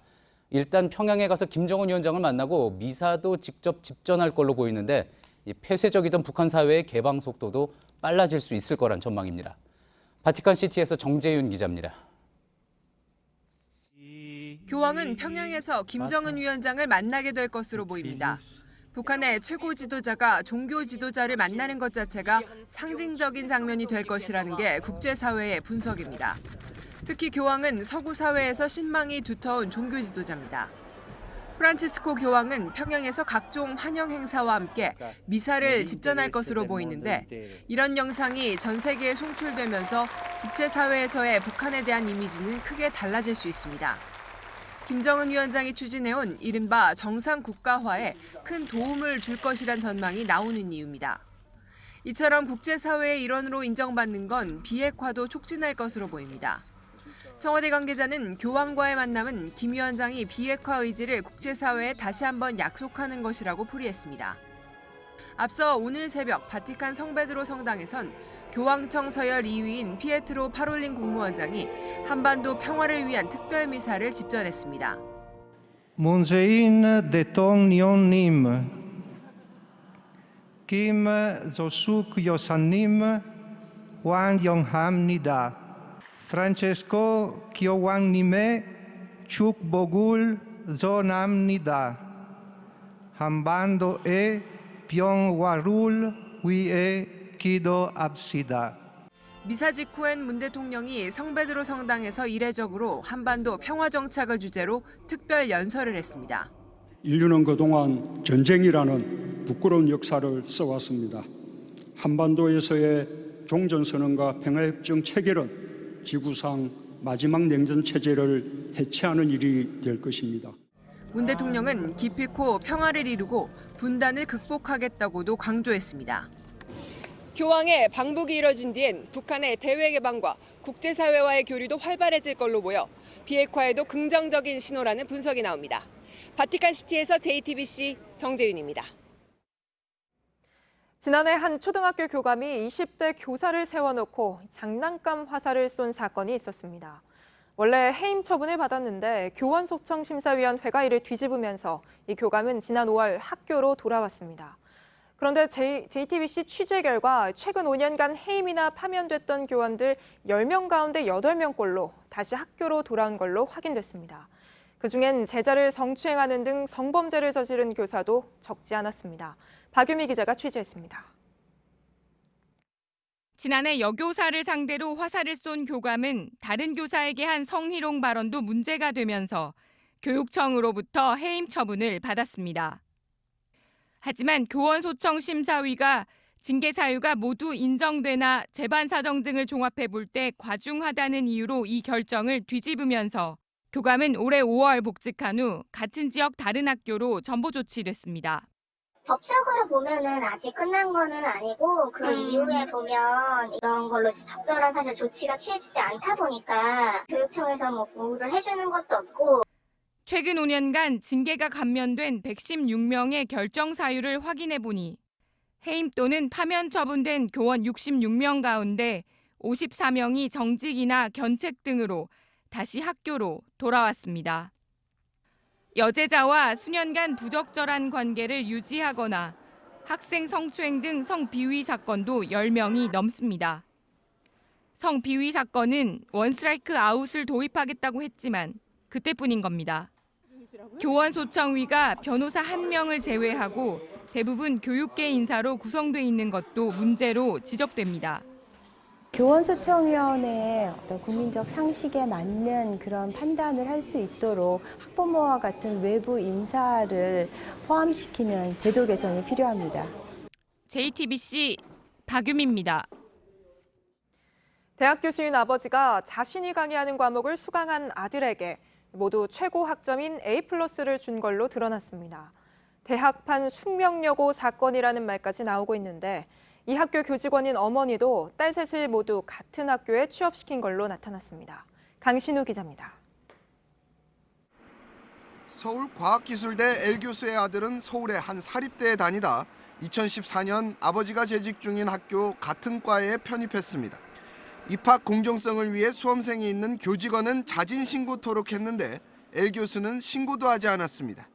일단 평양에 가서 김정은 위원장을 만나고 미사도 직접 집전할 걸로 보이는데 이 폐쇄적이던 북한 사회의 개방 속도도 빨라질 수 있을 거란 전망입니다. 바티칸시티에서 정재윤 기자입니다. 교황은 평양에서 김정은 위원장을 만나게 될 것으로 보입니다. 북한의 최고 지도자가 종교 지도자를 만나는 것 자체가 상징적인 장면이 될 것이라는 게 국제사회의 분석입니다. 특히 교황은 서구 사회에서 신망이 두터운 종교 지도자입니다. 프란치스코 교황은 평양에서 각종 환영 행사와 함께 미사를 집전할 것으로 보이는데 이런 영상이 전 세계에 송출되면서 국제사회에서의 북한에 대한 이미지는 크게 달라질 수 있습니다. 김정은 위원장이 추진해온 이른바 정상 국가화에 큰 도움을 줄 것이란 전망이 나오는 이유입니다. 이처럼 국제사회의 일원으로 인정받는 건 비핵화도 촉진할 것으로 보입니다. 청와대 관계자는 교황과의 만남은 김 위원장이 비핵화 의지를 국제사회에 다시 한번 약속하는 것이라고 풀이했습니다. 앞서 오늘 새벽 바티칸 성베드로 성당에선 교황청 서열 2위인 피에트로 파롤린 국무원장이 한반도 평화를 위한 특별 미사를 집전했습니다. 문재인 대통령님, 김 조숙 여사님 환영합니다. 프란체스코 교황님의 축복을 전합니다. 한반도의 평화를 위해 기도합시다. 미사 직후엔 문 대통령이 성베드로 성당에서 이례적으로 한반도 평화 정착을 주제로 특별 연설을 했습니다. 인류는 그동안 전쟁이라는 부끄러운 역사를 써왔습니다. 한반도에서의 종전선언과 평화협정 체결은 지구상 마지막 냉전 체제를 해체하는 일이 될 것입니다. 문 대통령은 기필코 평화를 이루고 분단을 극복하겠다고도 강조했습니다. 교황의 방북이 이뤄진 뒤엔 북한의 대외 개방과 국제사회와의 교류도 활발해질 걸로 보여 비핵화에도 긍정적인 신호라는 분석이 나옵니다. 바티칸시티에서 JTBC 정재윤입니다. 지난해 한 초등학교 교감이 20대 교사를 세워놓고 장난감 화살을 쏜 사건이 있었습니다. 원래 해임 처분을 받았는데 교원소청심사위원회가 이를 뒤집으면서 이 교감은 지난 5월 학교로 돌아왔습니다. 그런데 JTBC 취재 결과 최근 5년간 해임이나 파면됐던 교원들 10명 가운데 8명꼴로 다시 학교로 돌아온 걸로 확인됐습니다. 그중엔 제자를 성추행하는 등 성범죄를 저지른 교사도 적지 않았습니다. 박유미 기자가 취재했습니다. 지난해 여교사를 상대로 화살을 쏜 교감은 다른 교사에게 한 성희롱 발언도 문제가 되면서 교육청으로부터 해임 처분을 받았습니다. 하지만 교원소청 심사위가 징계 사유가 모두 인정되나 재반 사정 등을 종합해 볼 때 과중하다는 이유로 이 결정을 뒤집으면서 교감은 올해 5월 복직한 후 같은 지역 다른 학교로 전보 조치됐습니다. 법적으로 보면은 아직 끝난 거는 아니고 그 이후에 보면 이런 걸로 적절한 사실 조치가 취해지지 않다 보니까 교육청에서 뭐 보호를 해주는 것도 없고. 최근 5년간 징계가 감면된 116명의 결정 사유를 확인해 보니 해임 또는 파면 처분된 교원 66명 가운데 54명이 정직이나 견책 등으로 다시 학교로 돌아왔습니다. 여제자와 수년간 부적절한 관계를 유지하거나 학생 성추행 등 성비위 사건도 10명이 넘습니다. 성비위 사건은 원스트라이크 아웃을 도입하겠다고 했지만 그때뿐인 겁니다. 교원소청위가 변호사 1명을 제외하고 대부분 교육계 인사로 구성돼 있는 것도 문제로 지적됩니다. 교원소청위원회의 어떤 국민적 상식에 맞는 그런 판단을 할 수 있도록 학부모와 같은 외부 인사를 포함시키는 제도 개선이 필요합니다. JTBC 박유미입니다. 대학 교수인 아버지가 자신이 강의하는 과목을 수강한 아들에게 모두 최고 학점인 A+를 준 걸로 드러났습니다. 대학판 숙명여고 사건이라는 말까지 나오고 있는데 이 학교 교직원인 어머니도 딸 셋을 모두 같은 학교에 취업시킨 걸로 나타났습니다. 강신우 기자입니다. 서울과학기술대 L 교수의 아들은 서울의 한 사립대에 다니다 2014년 아버지가 재직 중인 학교 같은 과에 편입했습니다. 입학 공정성을 위해 수험생이 있는 교직원은 자진 신고토록 했는데 L 교수는 신고도 하지 않았습니다.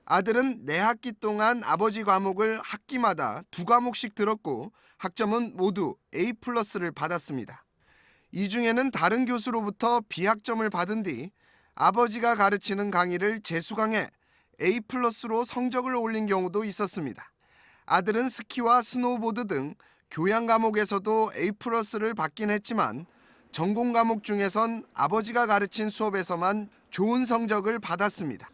아들은 4학기 동안 아버지 과목을 학기마다 2과목씩 들었고 학점은 모두 A+를 받았습니다. 이 중에는 다른 교수로부터 B학점을 받은 뒤 아버지가 가르치는 강의를 재수강해 A+로 성적을 올린 경우도 있었습니다. 아들은 스키와 스노우보드 등 교양 과목에서도 A+를 받긴 했지만 전공 과목 중에선 아버지가 가르친 수업에서만 좋은 성적을 받았습니다.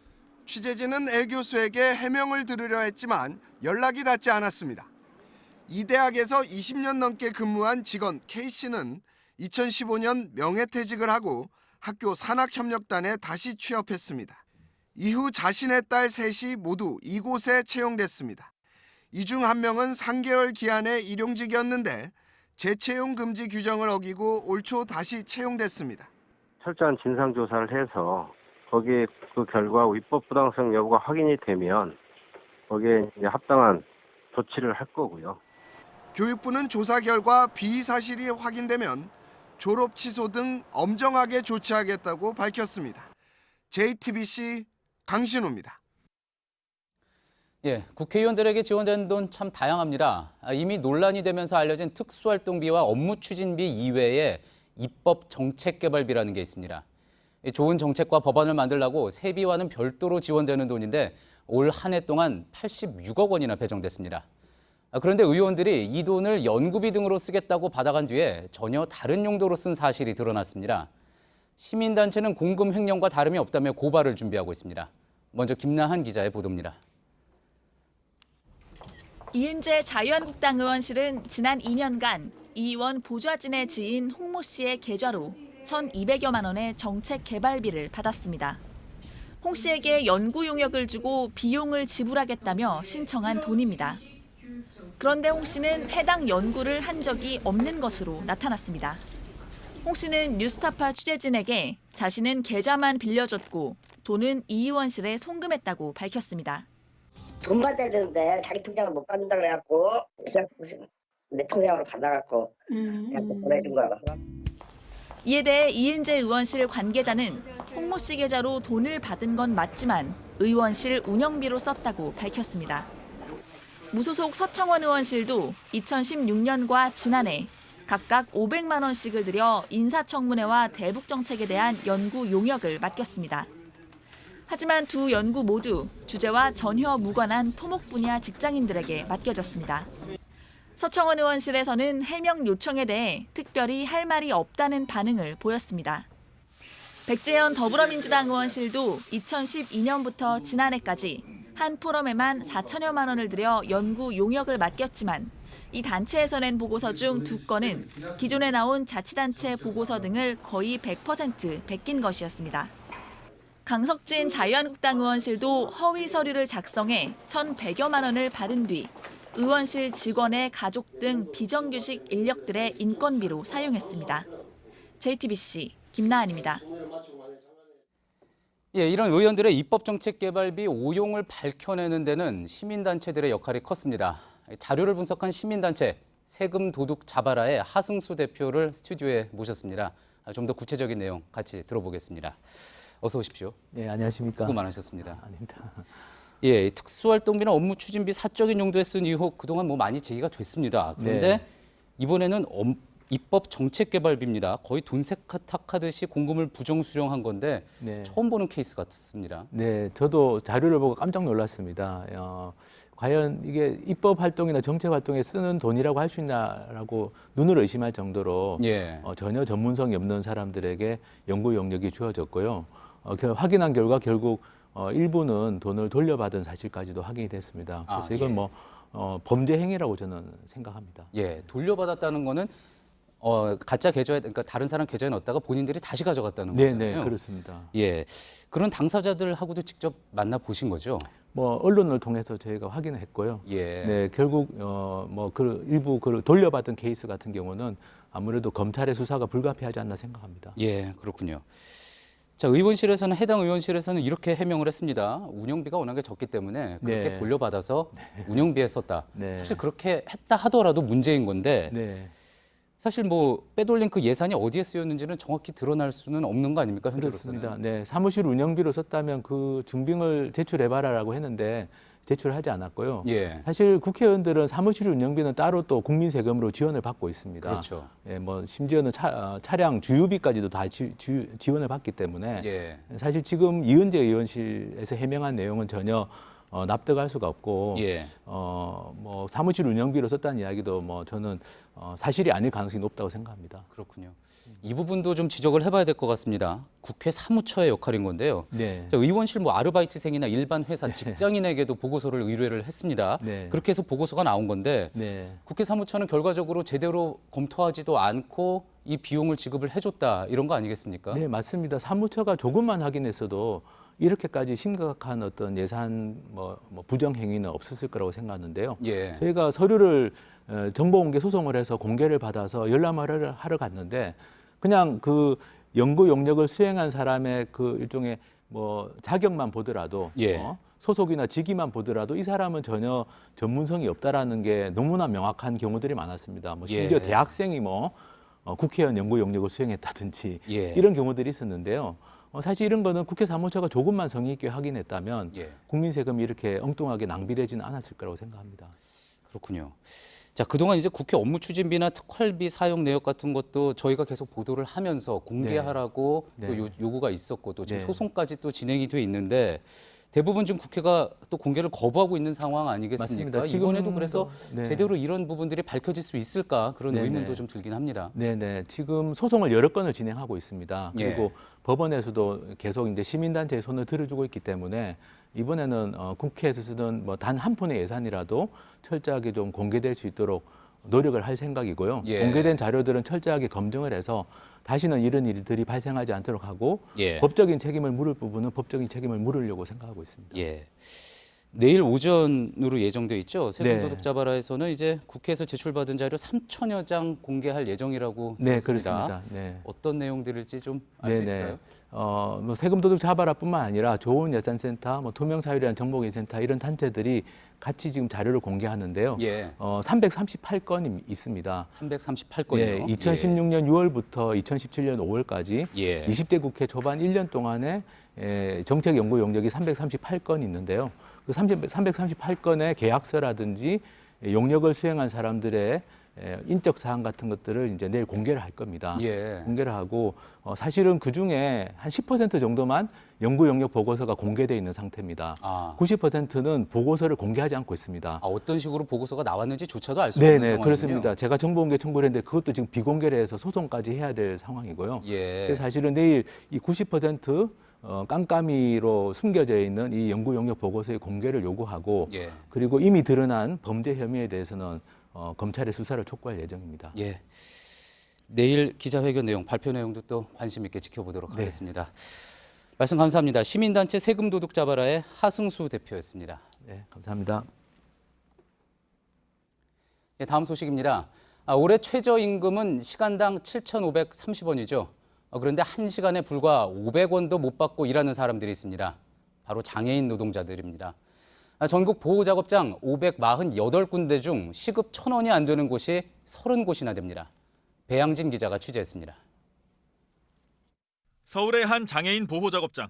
취재진은 L 교수에게 해명을 들으려 했지만 연락이 닿지 않았습니다. 이 대학에서 20년 넘게 근무한 직원 K씨는 2015년 명예퇴직을 하고 학교 산학협력단에 다시 취업했습니다. 이후 자신의 딸 셋이 모두 이곳에 채용됐습니다. 이 중 한 명은 3개월 기한의 일용직이었는데 재채용 금지 규정을 어기고 올 초 다시 채용됐습니다. 철저한 진상조사를 해서 거기에 그 결과 위법 부당성 여부가 확인이 되면 거기에 이제 합당한 조치를 할 거고요. 교육부는 조사 결과 비위 사실이 확인되면 졸업 취소 등 엄정하게 조치하겠다고 밝혔습니다. JTBC 강신우입니다. 예, 국회의원들에게 지원되는 돈 참 다양합니다. 이미 논란이 되면서 알려진 특수활동비와 업무 추진비 이외에 입법 정책개발비라는 게 있습니다. 좋은 정책과 법안을 만들려고 세비와는 별도로 지원되는 돈인데 올 한 해 동안 86억 원이나 배정됐습니다. 그런데 의원들이 이 돈을 연구비 등으로 쓰겠다고 받아간 뒤에 전혀 다른 용도로 쓴 사실이 드러났습니다. 시민단체는 공금 횡령과 다름이 없다며 고발을 준비하고 있습니다. 먼저 김나한 기자의 보도입니다. 이은재 자유한국당 의원실은 지난 2년간 이 의원 보좌진의 지인 홍모 씨의 계좌로 1,200여만 원의 정책 개발비를 받았습니다. 홍 씨에게 연구 용역을 주고 비용을 지불하겠다며 신청한 돈입니다. 그런데 홍 씨는 해당 연구를 한 적이 없는 것으로 나타났습니다. 홍 씨는 뉴스타파 취재진에게 자신은 계좌만 빌려줬고 돈은 이 의원실에 송금했다고 밝혔습니다. 돈 받아야 되는데 자기 통장을 못 받는다 그래갖고 내 통장으로 받아갖고 보내준 거야. 이에 대해 이은재 의원실 관계자는 홍모 씨 계좌로 돈을 받은 건 맞지만 의원실 운영비로 썼다고 밝혔습니다. 무소속 서청원 의원실도 2016년과 지난해 각각 500만 원씩을 들여 인사청문회와 대북정책에 대한 연구 용역을 맡겼습니다. 하지만 두 연구 모두 주제와 전혀 무관한 토목 분야 직장인들에게 맡겨졌습니다. 서청원 의원실에서는 해명 요청에 대해 특별히 할 말이 없다는 반응을 보였습니다. 백재현 더불어민주당 의원실도 2012년부터 지난해까지 한 포럼에만 4천여만 원을 들여 연구 용역을 맡겼지만 이 단체에서 낸 보고서 중 2건은 기존에 나온 자치단체 보고서 등을 거의 100% 베낀 것이었습니다. 강석진 자유한국당 의원실도 허위 서류를 작성해 1,100여만 원을 받은 뒤 의원실 직원의 가족 등 비정규직 인력들의 인건비로 사용했습니다. JTBC 김나은입니다. 예, 이런 의원들의 입법정책 개발비 오용을 밝혀내는 데는 시민단체들의 역할이 컸습니다. 자료를 분석한 시민단체 세금 도둑 잡아라의 하승수 대표를 스튜디오에 모셨습니다. 좀 더 구체적인 내용 같이 들어보겠습니다. 어서 오십시오. 네, 안녕하십니까. 수고 많으셨습니다. 아닙니다. 예, 특수활동비나 업무 추진비 사적인 용도에 쓴 의혹 그동안 많이 제기가 됐습니다. 그런데 네. 이번에는 입법 정책 개발비입니다. 거의 돈 세탁하듯이 공금을 부정 수령한 건데 네. 처음 보는 케이스 같습니다. 네, 저도 자료를 보고 깜짝 놀랐습니다. 과연 이게 입법 활동이나 정책 활동에 쓰는 돈이라고 할 수 있나라고 눈을 의심할 정도로 예. 전혀 전문성이 없는 사람들에게 연구 영역이 주어졌고요. 확인한 결과 결국 일부는 돈을 돌려받은 사실까지도 확인이 됐습니다. 그래서 이건 범죄 행위라고 저는 생각합니다. 예, 돌려받았다는 거는 가짜 계좌에, 그러니까 다른 사람 계좌에 넣었다가 본인들이 다시 가져갔다는 거잖아요. 네, 그렇습니다. 예, 그런 당사자들하고도 직접 만나 보신 거죠? 언론을 통해서 저희가 확인을 했고요. 예. 네, 결국 일부 돌려받은 케이스 같은 경우는 아무래도 검찰의 수사가 불가피하지 않나 생각합니다. 예, 그렇군요. 자, 해당 의원실에서는 이렇게 해명을 했습니다. 운영비가 워낙에 적기 때문에 그렇게 네. 돌려받아서 운영비에 썼다. 네. 사실 그렇게 했다 하더라도 문제인 건데 네. 사실 빼돌린 그 예산이 어디에 쓰였는지는 정확히 드러날 수는 없는 거 아닙니까, 현재로서는? 그렇습니다. 네, 사무실 운영비로 썼다면 그 증빙을 제출해봐라라고 했는데 제출하지 않았고요. 예. 사실 국회의원들은 사무실 운영비는 따로 또 국민 세금으로 지원을 받고 있습니다. 그렇죠. 예, 심지어는 차량 주유비까지도 다 지원을 받기 때문에 예. 사실 지금 이은재 의원실에서 해명한 내용은 전혀 납득할 수가 없고 예. 사무실 운영비로 썼다는 이야기도 저는 사실이 아닐 가능성이 높다고 생각합니다. 그렇군요. 이 부분도 좀 지적을 해봐야 될 것 같습니다. 국회 사무처의 역할인 건데요. 네. 자, 의원실 아르바이트생이나 일반 회사 직장인에게도 보고서를 의뢰를 했습니다. 네. 그렇게 해서 보고서가 나온 건데 네. 국회 사무처는 결과적으로 제대로 검토하지도 않고 이 비용을 지급을 해줬다 이런 거 아니겠습니까? 네, 맞습니다. 사무처가 조금만 확인했어도 이렇게까지 심각한 어떤 예산 부정 행위는 없었을 거라고 생각하는데요. 예. 저희가 서류를 정보공개 소송을 해서 공개를 받아서 열람을 하러 갔는데 그냥 그 연구 용역을 수행한 사람의 그 일종의 자격만 보더라도 예. 소속이나 직위만 보더라도 이 사람은 전혀 전문성이 없다라는 게 너무나 명확한 경우들이 많았습니다. 심지어 예. 대학생이 국회의원 연구 용역을 수행했다든지 예. 이런 경우들이 있었는데요. 사실 이런 거는 국회 사무처가 조금만 성의 있게 확인했다면 예. 국민 세금이 이렇게 엉뚱하게 낭비되지는 않았을 거라고 생각합니다. 그렇군요. 자, 그동안 이제 국회 업무 추진비나 특활비 사용 내역 같은 것도 저희가 계속 보도를 하면서 공개하라고 네. 또 요구가 있었고 또 지금 네. 소송까지 또 진행이 돼 있는데 대부분 지금 국회가 또 공개를 거부하고 있는 상황 아니겠습니까? 맞습니다. 이번에도 그래서 네. 제대로 이런 부분들이 밝혀질 수 있을까 그런 네네. 의문도 좀 들긴 합니다. 네네. 지금 소송을 여러 건을 진행하고 있습니다. 그리고 예. 법원에서도 계속 이제 시민단체의 손을 들어주고 있기 때문에 이번에는 국회에서 쓰던 단 한 푼의 예산이라도 철저하게 좀 공개될 수 있도록 노력을 할 생각이고요. 예. 공개된 자료들은 철저하게 검증을 해서 다시는 이런 일들이 발생하지 않도록 하고 예. 법적인 책임을 물을 부분은 법적인 책임을 물으려고 생각하고 있습니다. 예. 내일 오전으로 예정돼 있죠. 세금 네. 도둑 잡아라에서는 이제 국회에서 제출받은 자료 3천여 장 공개할 예정이라고 네, 들었습니다. 그렇습니다. 네. 어떤 내용들일지 좀 알 수 있을까요? 세금 도둑 잡아라뿐만 아니라 좋은 예산센터, 투명사회라는 정보개선센터 이런 단체들이 같이 지금 자료를 공개하는데요. 예. 338건이 있습니다. 338건이요. 예, 2016년 6월부터 2017년 5월까지 예. 20대 국회 초반 1년 동안에 정책 연구 용역이 338건이 있는데요. 그 338건의 계약서라든지 용역을 수행한 사람들의 인적 사항 같은 것들을 이제 내일 공개를 할 겁니다. 예. 공개를 하고 사실은 그 중에 한 10% 정도만 연구 용역 보고서가 공개되어 있는 상태입니다. 90%는 보고서를 공개하지 않고 있습니다. 어떤 식으로 보고서가 나왔는지조차도 알 수 없는 상황이군요. 그렇습니다. 제가 정보공개 청구를 했는데 그것도 지금 비공개를 해서 소송까지 해야 될 상황이고요. 예. 그래서 사실은 내일 이 90% 깜깜이로 숨겨져 있는 이 연구 용역 보고서의 공개를 요구하고 예. 그리고 이미 드러난 범죄 혐의에 대해서는 검찰의 수사를 촉구할 예정입니다. 예. 내일 기자회견 내용, 발표 내용도 또 관심 있게 지켜보도록 하겠습니다. 말씀 감사합니다. 시민단체 세금 도둑 잡아라의 하승수 대표였습니다. 네, 감사합니다. 예, 다음 소식입니다. 올해 최저임금은 시간당 7,530원이죠. 그런데 1시간에 불과 500원도 못 받고 일하는 사람들이 있습니다. 바로 장애인 노동자들입니다. 전국 보호작업장 548군데 중 시급 1,000원이 안 되는 곳이 30곳이나 됩니다. 배양진 기자가 취재했습니다. 서울의 한 장애인 보호작업장.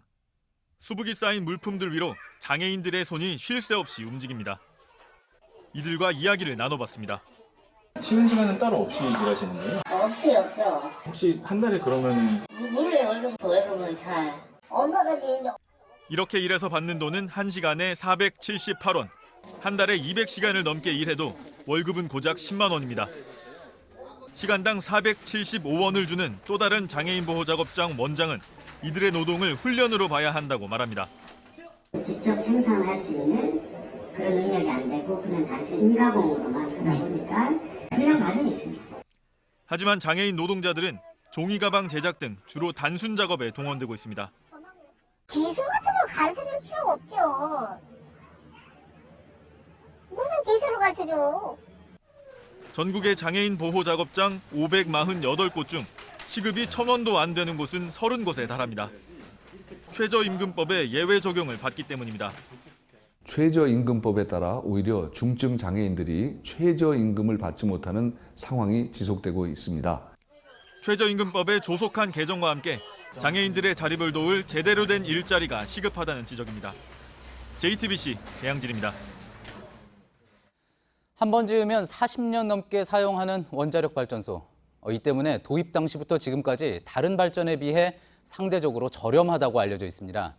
수북이 쌓인 물품들 위로 장애인들의 손이 쉴 새 없이 움직입니다. 이들과 이야기를 나눠봤습니다. 쉬는 시간은 따로 없이 일하시는 거예요? 없어요. 혹시 한 달에 그러면 몰래 월급은 잘 엄마가 되는데 이렇게 일해서 받는 돈은 1시간에 478원. 한 달에 200시간을 넘게 일해도 월급은 고작 10만 원입니다. 시간당 475원을 주는 또 다른 장애인 보호작업장 원장은 이들의 노동을 훈련으로 봐야 한다고 말합니다. 직접 생산할 수 있는 그런 능력이 안 되고 그냥 단순 인가공으로만 하다 보니까 훈련 과정이 있습니다. 하지만 장애인 노동자들은 종이 가방 제작 등 주로 단순 작업에 동원되고 있습니다. 기술 같은 거 가르쳐줄 필요가 없죠. 무슨 기술을 가르쳐줘. 전국의 장애인 보호작업장 548곳 중 시급이 1,000원도 안 되는 곳은 30곳에 달합니다. 최저임금법의 예외 적용을 받기 때문입니다. 최저임금법에 따라 오히려 중증 장애인들이 최저임금을 받지 못하는 상황이 지속되고 있습니다. 최저임금법의 조속한 개정과 함께 장애인들의 자립을 도울 제대로 된 일자리가 시급하다는 지적입니다. JTBC 배양진입니다. 한 번 지으면 40년 넘게 사용하는 원자력 발전소. 이 때문에 도입 당시부터 지금까지 다른 발전에 비해 상대적으로 저렴하다고 알려져 있습니다.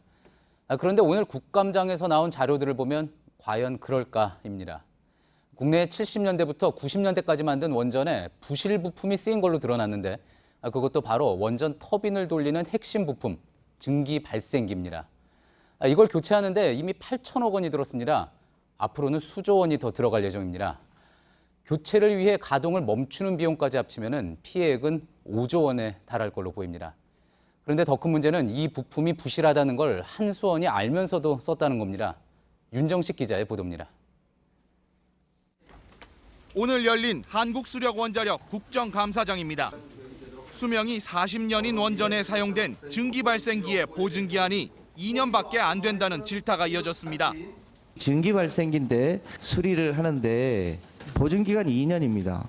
그런데 오늘 국감장에서 나온 자료들을 보면 과연 그럴까입니다. 국내에 70년대부터 90년대까지 만든 원전에 부실 부품이 쓰인 걸로 드러났는데 그것도 바로 원전 터빈을 돌리는 핵심 부품, 증기 발생기입니다. 이걸 교체하는데 이미 8천억 원이 들었습니다. 앞으로는 수조 원이 더 들어갈 예정입니다. 교체를 위해 가동을 멈추는 비용까지 합치면 피해액은 5조 원에 달할 걸로 보입니다. 그런데 더 큰 문제는 이 부품이 부실하다는 걸 한수원이 알면서도 썼다는 겁니다. 윤정식 기자의 보도입니다. 오늘 열린 한국수력원자력 국정감사장입니다. 수명이 40년인 원전에 사용된 증기발생기의 보증기한이 2년밖에 안 된다는 질타가 이어졌습니다. 증기발생기인데 수리를 하는데 보증기간이 2년입니다.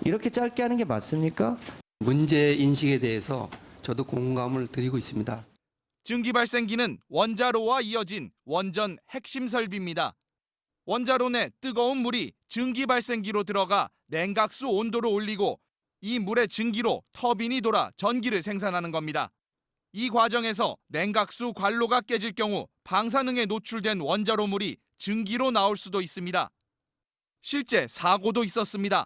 이렇게 짧게 하는 게 맞습니까? 문제 인식에 대해서 저도 공감을 드리고 있습니다. 증기발생기는 원자로와 이어진 원전 핵심 설비입니다. 원자로 내 뜨거운 물이 증기발생기로 들어가 냉각수 온도를 올리고 이 물의 증기로 터빈이 돌아 전기를 생산하는 겁니다. 이 과정에서 냉각수 관로가 깨질 경우 방사능에 노출된 원자로 물이 증기로 나올 수도 있습니다. 실제 사고도 있었습니다.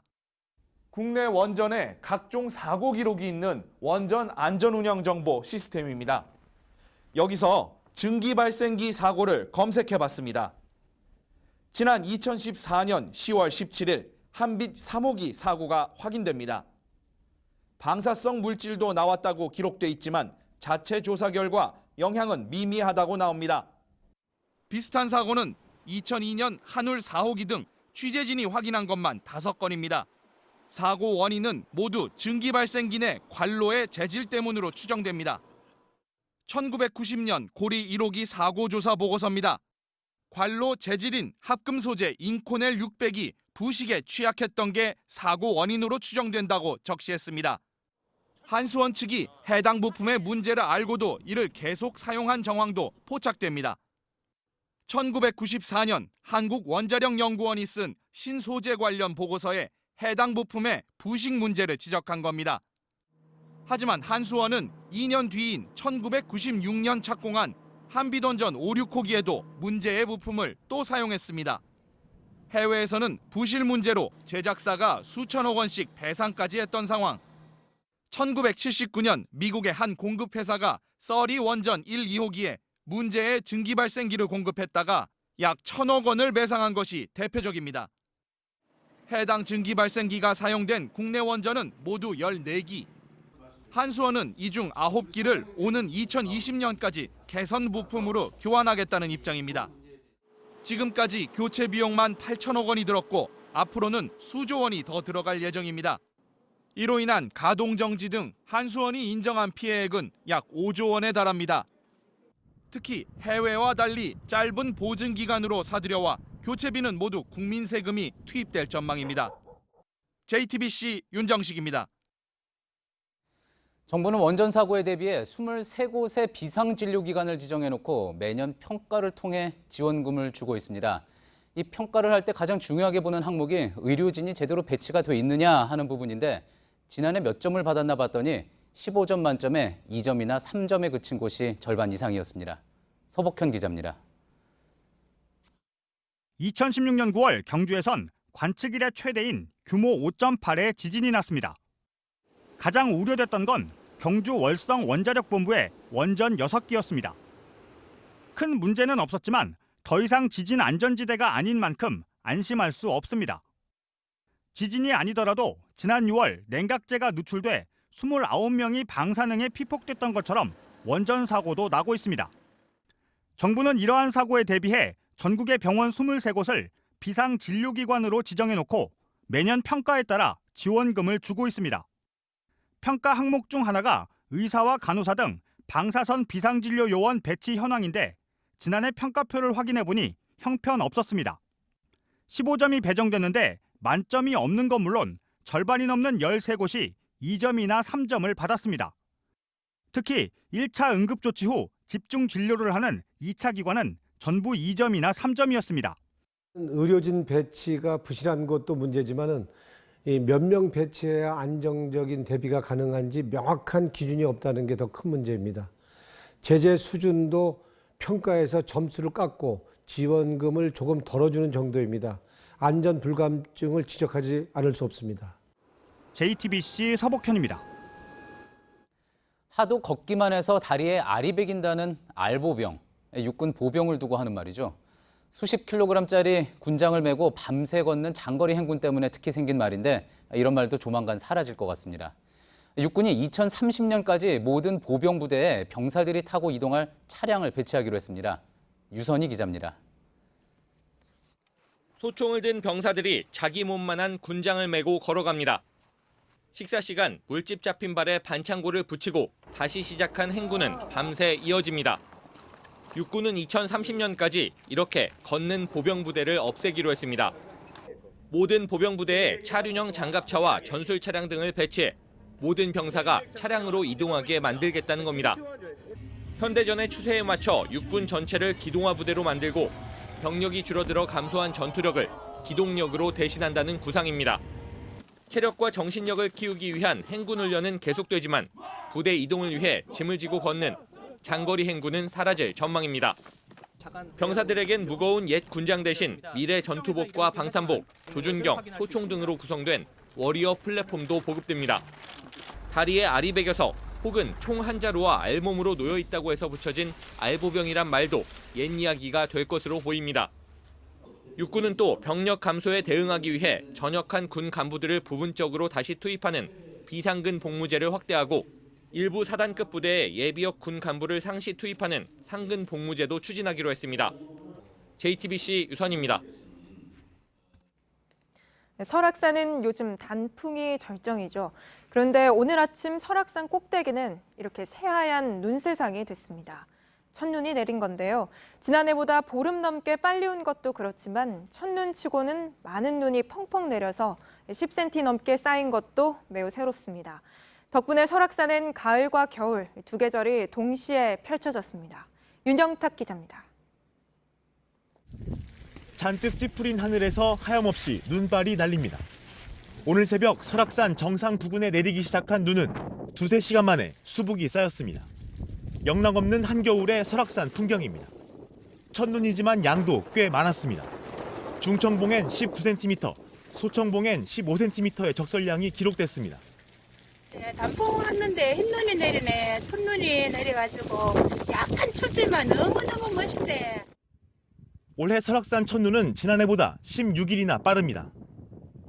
국내 원전에 각종 사고 기록이 있는 원전 안전운영 정보 시스템입니다. 여기서 증기 발생기 사고를 검색해봤습니다. 지난 2014년 10월 17일 한빛 3호기 사고가 확인됩니다. 방사성 물질도 나왔다고 기록돼 있지만 자체 조사 결과 영향은 미미하다고 나옵니다. 비슷한 사고는 2002년 한울 4호기 등 취재진이 확인한 것만 5건입니다. 사고 원인은 모두 증기발생기 내 관로의 재질 때문으로 추정됩니다. 1990년 고리 1호기 사고 조사 보고서입니다. 관로 재질인 합금 소재 인코넬 600이 부식에 취약했던 게 사고 원인으로 추정된다고 적시했습니다. 한수원 측이 해당 부품의 문제를 알고도 이를 계속 사용한 정황도 포착됩니다. 1994년 한국원자력연구원이 쓴 신소재 관련 보고서에 해당 부품의 부식 문제를 지적한 겁니다. 하지만 한수원은 2년 뒤인 1996년 착공한 한빛원전 5, 6호기에도 문제의 부품을 또 사용했습니다. 해외에서는 부실 문제로 제작사가 수천억 원씩 배상까지 했던 상황. 1979년 미국의 한 공급회사가 써리 원전 1, 2호기에 문제의 증기 발생기를 공급했다가 약 1,000억 원을 매상한 것이 대표적입니다. 해당 증기 발생기가 사용된 국내 원전은 모두 14기. 한수원은 이 중 9기를 오는 2020년까지 개선 부품으로 교환하겠다는 입장입니다. 지금까지 교체 비용만 8천억 원이 들었고 앞으로는 수조 원이 더 들어갈 예정입니다. 이로 인한 가동 정지 등 한수원이 인정한 피해액은 약 5조 원에 달합니다. 특히 해외와 달리 짧은 보증 기간으로 사들여와 교체비는 모두 국민 세금이 투입될 전망입니다. JTBC 윤정식입니다. 정부는 원전 사고에 대비해 23곳의 비상진료기관을 지정해놓고 매년 평가를 통해 지원금을 주고 있습니다. 이 평가를 할 때 가장 중요하게 보는 항목이 의료진이 제대로 배치가 돼 있느냐 하는 부분인데 지난해 몇 점을 받았나 봤더니 15점 만점에 2점이나 3점에 그친 곳이 절반 이상이었습니다. 서복현 기자입니다. 2016년 9월 경주에선 관측 이래 최대인 규모 5.8의 지진이 났습니다. 가장 우려됐던 건 경주 월성 원자력본부의 원전 6기였습니다. 큰 문제는 없었지만 더 이상 지진 안전지대가 아닌 만큼 안심할 수 없습니다. 지진이 아니더라도 지난 6월 냉각제가 누출돼 29명이 방사능에 피폭됐던 것처럼 원전 사고도 나고 있습니다. 정부는 이러한 사고에 대비해 전국의 병원 23곳을 비상진료기관으로 지정해놓고 매년 평가에 따라 지원금을 주고 있습니다. 평가 항목 중 하나가 의사와 간호사 등 방사선 비상진료 요원 배치 현황인데 지난해 평가표를 확인해보니 형편없었습니다. 15점이 배정됐는데 만점이 없는 건 물론 절반이 넘는 13곳이 2점이나 3점을 받았습니다. 특히 1차 응급조치 후 집중 진료를 하는 2차 기관은 전부 2점이나 3점이었습니다. 의료진 배치가 부실한 것도 문제지만은 몇 명 배치해야 안정적인 대비가 가능한지 명확한 기준이 없다는 게 더 큰 문제입니다. 제재 수준도 평가에서 점수를 깎고 지원금을 조금 덜어주는 정도입니다. 안전 불감증을 지적하지 않을 수 없습니다. JTBC 서복현입니다. 하도 걷기만 해서 다리에 알이 배긴다는 알보병, 육군 보병을 두고 하는 말이죠. 수십 킬로그램짜리 군장을 메고 밤새 걷는 장거리 행군 때문에 특히 생긴 말인데 이런 말도 조만간 사라질 것 같습니다. 육군이 2030년까지 모든 보병 부대에 병사들이 타고 이동할 차량을 배치하기로 했습니다. 유선희 기자입니다. 소총을 든 병사들이 자기 몸만한 군장을 메고 걸어갑니다. 식사 시간 물집 잡힌 발에 반창고를 붙이고 다시 시작한 행군은 밤새 이어집니다. 육군은 2030년까지 이렇게 걷는 보병부대를 없애기로 했습니다. 모든 보병부대에 차륜형 장갑차와 전술 차량 등을 배치해 모든 병사가 차량으로 이동하게 만들겠다는 겁니다. 현대전의 추세에 맞춰 육군 전체를 기동화 부대로 만들고 병력이 줄어들어 감소한 전투력을 기동력으로 대신한다는 구상입니다. 체력과 정신력을 키우기 위한 행군 훈련은 계속되지만 부대 이동을 위해 짐을 지고 걷는 장거리 행군은 사라질 전망입니다. 병사들에겐 무거운 옛 군장 대신 미래 전투복과 방탄복, 조준경, 소총 등으로 구성된 워리어 플랫폼도 보급됩니다. 다리에 알이 베겨서 혹은 총 한 자루와 알몸으로 놓여 있다고 해서 붙여진 알보병이란 말도 옛 이야기가 될 것으로 보입니다. 육군은 또 병력 감소에 대응하기 위해 전역한 군 간부들을 부분적으로 다시 투입하는 비상근 복무제를 확대하고 일부 사단급 부대에 예비역 군 간부를 상시 투입하는 상근 복무제도 추진하기로 했습니다. JTBC 유선입니다. 설악산은 요즘 단풍이 절정이죠. 그런데 오늘 아침 설악산 꼭대기는 이렇게 새하얀 눈세상이 됐습니다. 첫눈이 내린 건데요. 지난해보다 보름 넘게 빨리 온 것도 그렇지만 첫눈치고는 많은 눈이 펑펑 내려서 10cm 넘게 쌓인 것도 매우 새롭습니다. 덕분에 설악산은 가을과 겨울 두 계절이 동시에 펼쳐졌습니다. 윤영탁 기자입니다. 잔뜩 찌푸린 하늘에서 하염없이 눈발이 날립니다. 오늘 새벽 설악산 정상 부근에 내리기 시작한 눈은 두세 시간 만에 수북이 쌓였습니다. 영락 없는 한겨울의 설악산 풍경입니다. 첫눈이지만 양도 꽤 많았습니다. 중청봉엔 19cm, 소청봉엔 15cm의 적설량이 기록됐습니다. 단풍 왔는데 흰눈이 내리네. 첫눈이 내려가지고 약간 춥지만 너무너무 멋있대. 올해 설악산 첫눈은 지난해보다 16일이나 빠릅니다.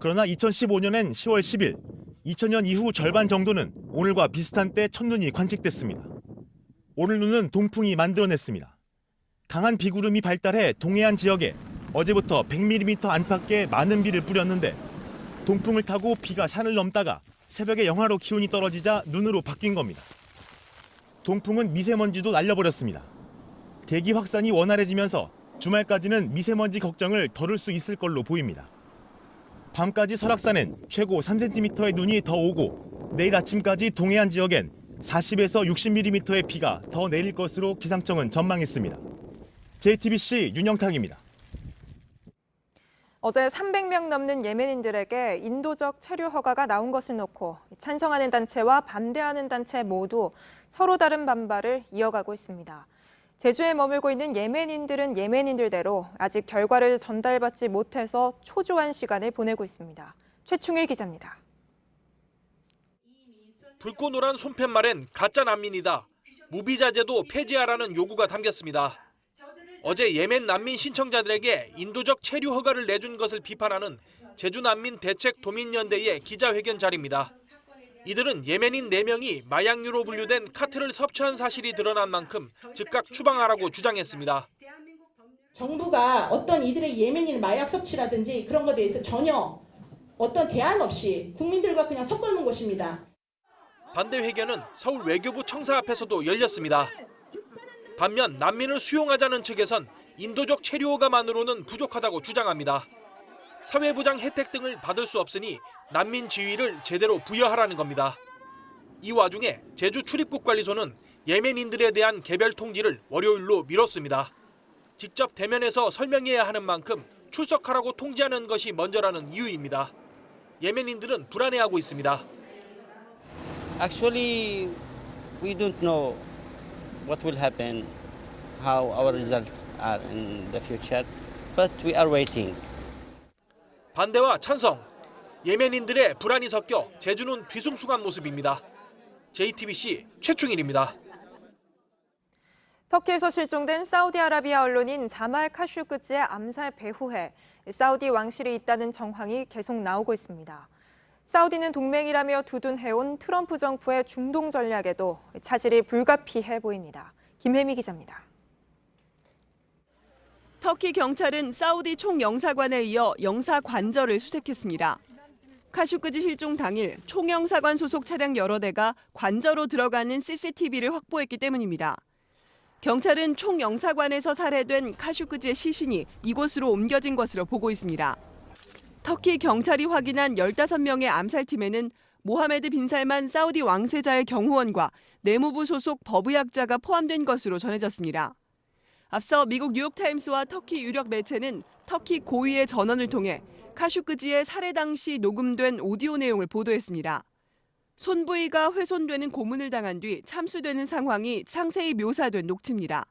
그러나 2015년엔 10월 10일, 2000년 이후 절반 정도는 오늘과 비슷한 때 첫눈이 관측됐습니다. 오늘 눈은 동풍이 만들어냈습니다. 강한 비구름이 발달해 동해안 지역에 어제부터 100mm 안팎의 많은 비를 뿌렸는데 동풍을 타고 비가 산을 넘다가 새벽에 영하로 기온이 떨어지자 눈으로 바뀐 겁니다. 동풍은 미세먼지도 날려버렸습니다. 대기 확산이 원활해지면서 주말까지는 미세먼지 걱정을 덜을 수 있을 걸로 보입니다. 밤까지 설악산엔 최고 3cm의 눈이 더 오고 내일 아침까지 동해안 지역엔 40에서 60mm의 비가 더 내릴 것으로 기상청은 전망했습니다. JTBC 윤영탁입니다. 어제 300명 넘는 예멘인들에게 인도적 체류 허가가 나온 것을 놓고 찬성하는 단체와 반대하는 단체 모두 서로 다른 반발을 이어가고 있습니다. 제주에 머물고 있는 예멘인들은 예멘인들대로 아직 결과를 전달받지 못해서 초조한 시간을 보내고 있습니다. 최충일 기자입니다. 붉고 노란 손팻말엔 가짜 난민이다. 무비자제도 폐지하라는 요구가 담겼습니다. 어제 예멘 난민 신청자들에게 인도적 체류 허가를 내준 것을 비판하는 제주난민 대책 도민연대의 기자회견 자리입니다. 이들은 예멘인 4명이 마약류로 분류된 카트를 섭취한 사실이 드러난 만큼 즉각 추방하라고 주장했습니다. 정부가 어떤 이들의 예멘인 마약 섭취라든지 그런 것에 대해서 전혀 어떤 대안 없이 국민들과 그냥 섞어놓은 것입니다. 반대 회견은 서울 외교부 청사 앞에서도 열렸습니다. 반면 난민을 수용하자는 측에선 인도적 체류 허가만으로는 부족하다고 주장합니다. 사회보장 혜택 등을 받을 수 없으니 난민 지위를 제대로 부여하라는 겁니다. 이 와중에 제주 출입국관리소는 예멘인들에 대한 개별 통지를 월요일로 미뤘습니다. 직접 대면해서 설명해야 하는 만큼 출석하라고 통지하는 것이 먼저라는 이유입니다. 예멘인들은 불안해하고 있습니다. Actually, we don't know what will happen, how our results are in the future, but we are waiting. 반대와 찬성, 예멘인들의 불안이 섞여 제주는 뒤숭숭한 모습입니다. JTBC 최충일입니다. 터키에서 실종된 사우디아라비아 언론인 자말 카슈크지의 암살 배후에 사우디 왕실이 있다는 정황이 계속 나오고 있습니다. 사우디는 동맹이라며 두둔해온 트럼프 정부의 중동 전략에도 차질이 불가피해 보입니다. 김혜미 기자입니다. 터키 경찰은 사우디 총영사관에 이어 영사 관저를 수색했습니다. 카슈크지 실종 당일 총영사관 소속 차량 여러 대가 관저로 들어가는 CCTV를 확보했기 때문입니다. 경찰은 총영사관에서 살해된 카슈크지의 시신이 이곳으로 옮겨진 것으로 보고 있습니다. 터키 경찰이 확인한 15명의 암살팀에는 모하메드 빈살만 사우디 왕세자의 경호원과 내무부 소속 법의학자가 포함된 것으로 전해졌습니다. 앞서 미국 뉴욕타임스와 터키 유력 매체는 터키 고위의 전원을 통해 카슈크지의 살해 당시 녹음된 오디오 내용을 보도했습니다. 손부위가 훼손되는 고문을 당한 뒤 참수되는 상황이 상세히 묘사된 녹취입니다.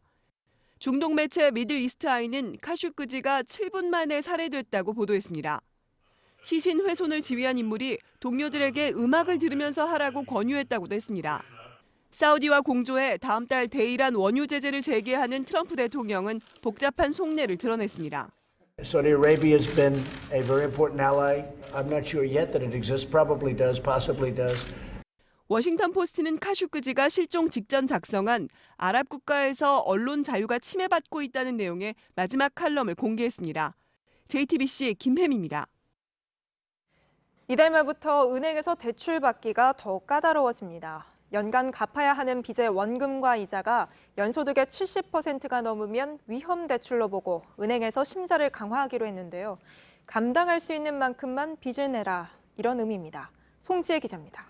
중동 매체 미들 이스트 아이는 카슈크지가 7분 만에 살해됐다고 보도했습니다. 시신 훼손을 지휘한 인물이 동료들에게 음악을 들으면서 하라고 권유했다고도 했습니다. 사우디와 공조해 다음 달 대이란 원유 제재를 재개하는 트럼프 대통령은 복잡한 속내를 드러냈습니다. Saudi Arabia has been a very important ally. I'm not sure yet that it exists. Probably does, possibly does. 워싱턴 포스트는 카슈크지가 실종 직전 작성한 아랍 국가에서 언론 자유가 침해받고 있다는 내용의 마지막 칼럼을 공개했습니다. JTBC 김혜미입니다. 이달 말부터 은행에서 대출 받기가 더 까다로워집니다. 연간 갚아야 하는 빚의 원금과 이자가 연소득의 70%가 넘으면 위험 대출로 보고 은행에서 심사를 강화하기로 했는데요. 감당할 수 있는 만큼만 빚을 내라, 이런 의미입니다. 송지혜 기자입니다.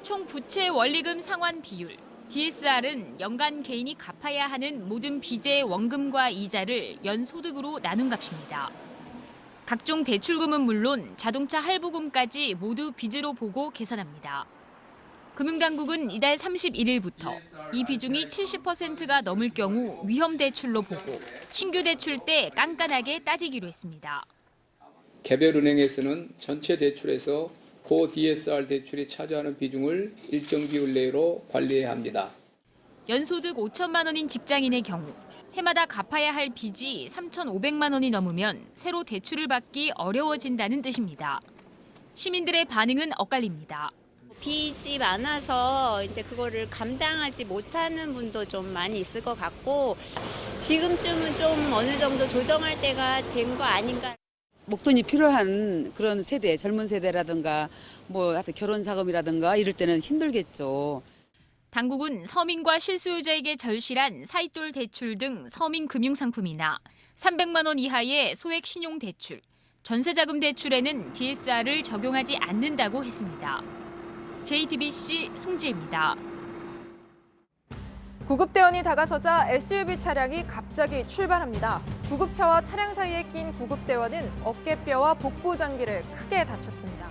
총 부채 원리금 상환 비율, DSR은 연간 개인이 갚아야 하는 모든 빚의 원금과 이자를 연소득으로 나눈 값입니다. 각종 대출금은 물론 자동차 할부금까지 모두 빚으로 보고 계산합니다. 금융당국은 이달 31일부터 이 비중이 70%가 넘을 경우 위험 대출로 보고 신규 대출 때 깐깐하게 따지기로 했습니다. 개별 은행에서는 전체 대출에서 고 DSR 대출이 차지하는 비중을 일정 비율 내로 관리해야 합니다. 연소득 5천만 원인 직장인의 경우 해마다 갚아야 할 빚이 3,500만 원이 넘으면 새로 대출을 받기 어려워진다는 뜻입니다. 시민들의 반응은 엇갈립니다. 빚이 많아서 이제 그거를 감당하지 못하는 분도 좀 많이 있을 것 같고 지금쯤은 좀 어느 정도 조정할 때가 된 거 아닌가. 목돈이 필요한 그런 세대, 젊은 세대라든가 뭐 하여튼 결혼 자금이라든가 이럴 때는 힘들겠죠. 당국은 서민과 실수요자에게 절실한 사이돌 대출 등 서민 금융상품이나 300만 원 이하의 소액 신용대출, 전세자금 대출에는 DSR을 적용하지 않는다고 했습니다. JTBC 송지혜입니다. 구급대원이 다가서자 SUV 차량이 갑자기 출발합니다. 구급차와 차량 사이에 낀 구급대원은 어깨뼈와 복부 장기를 크게 다쳤습니다.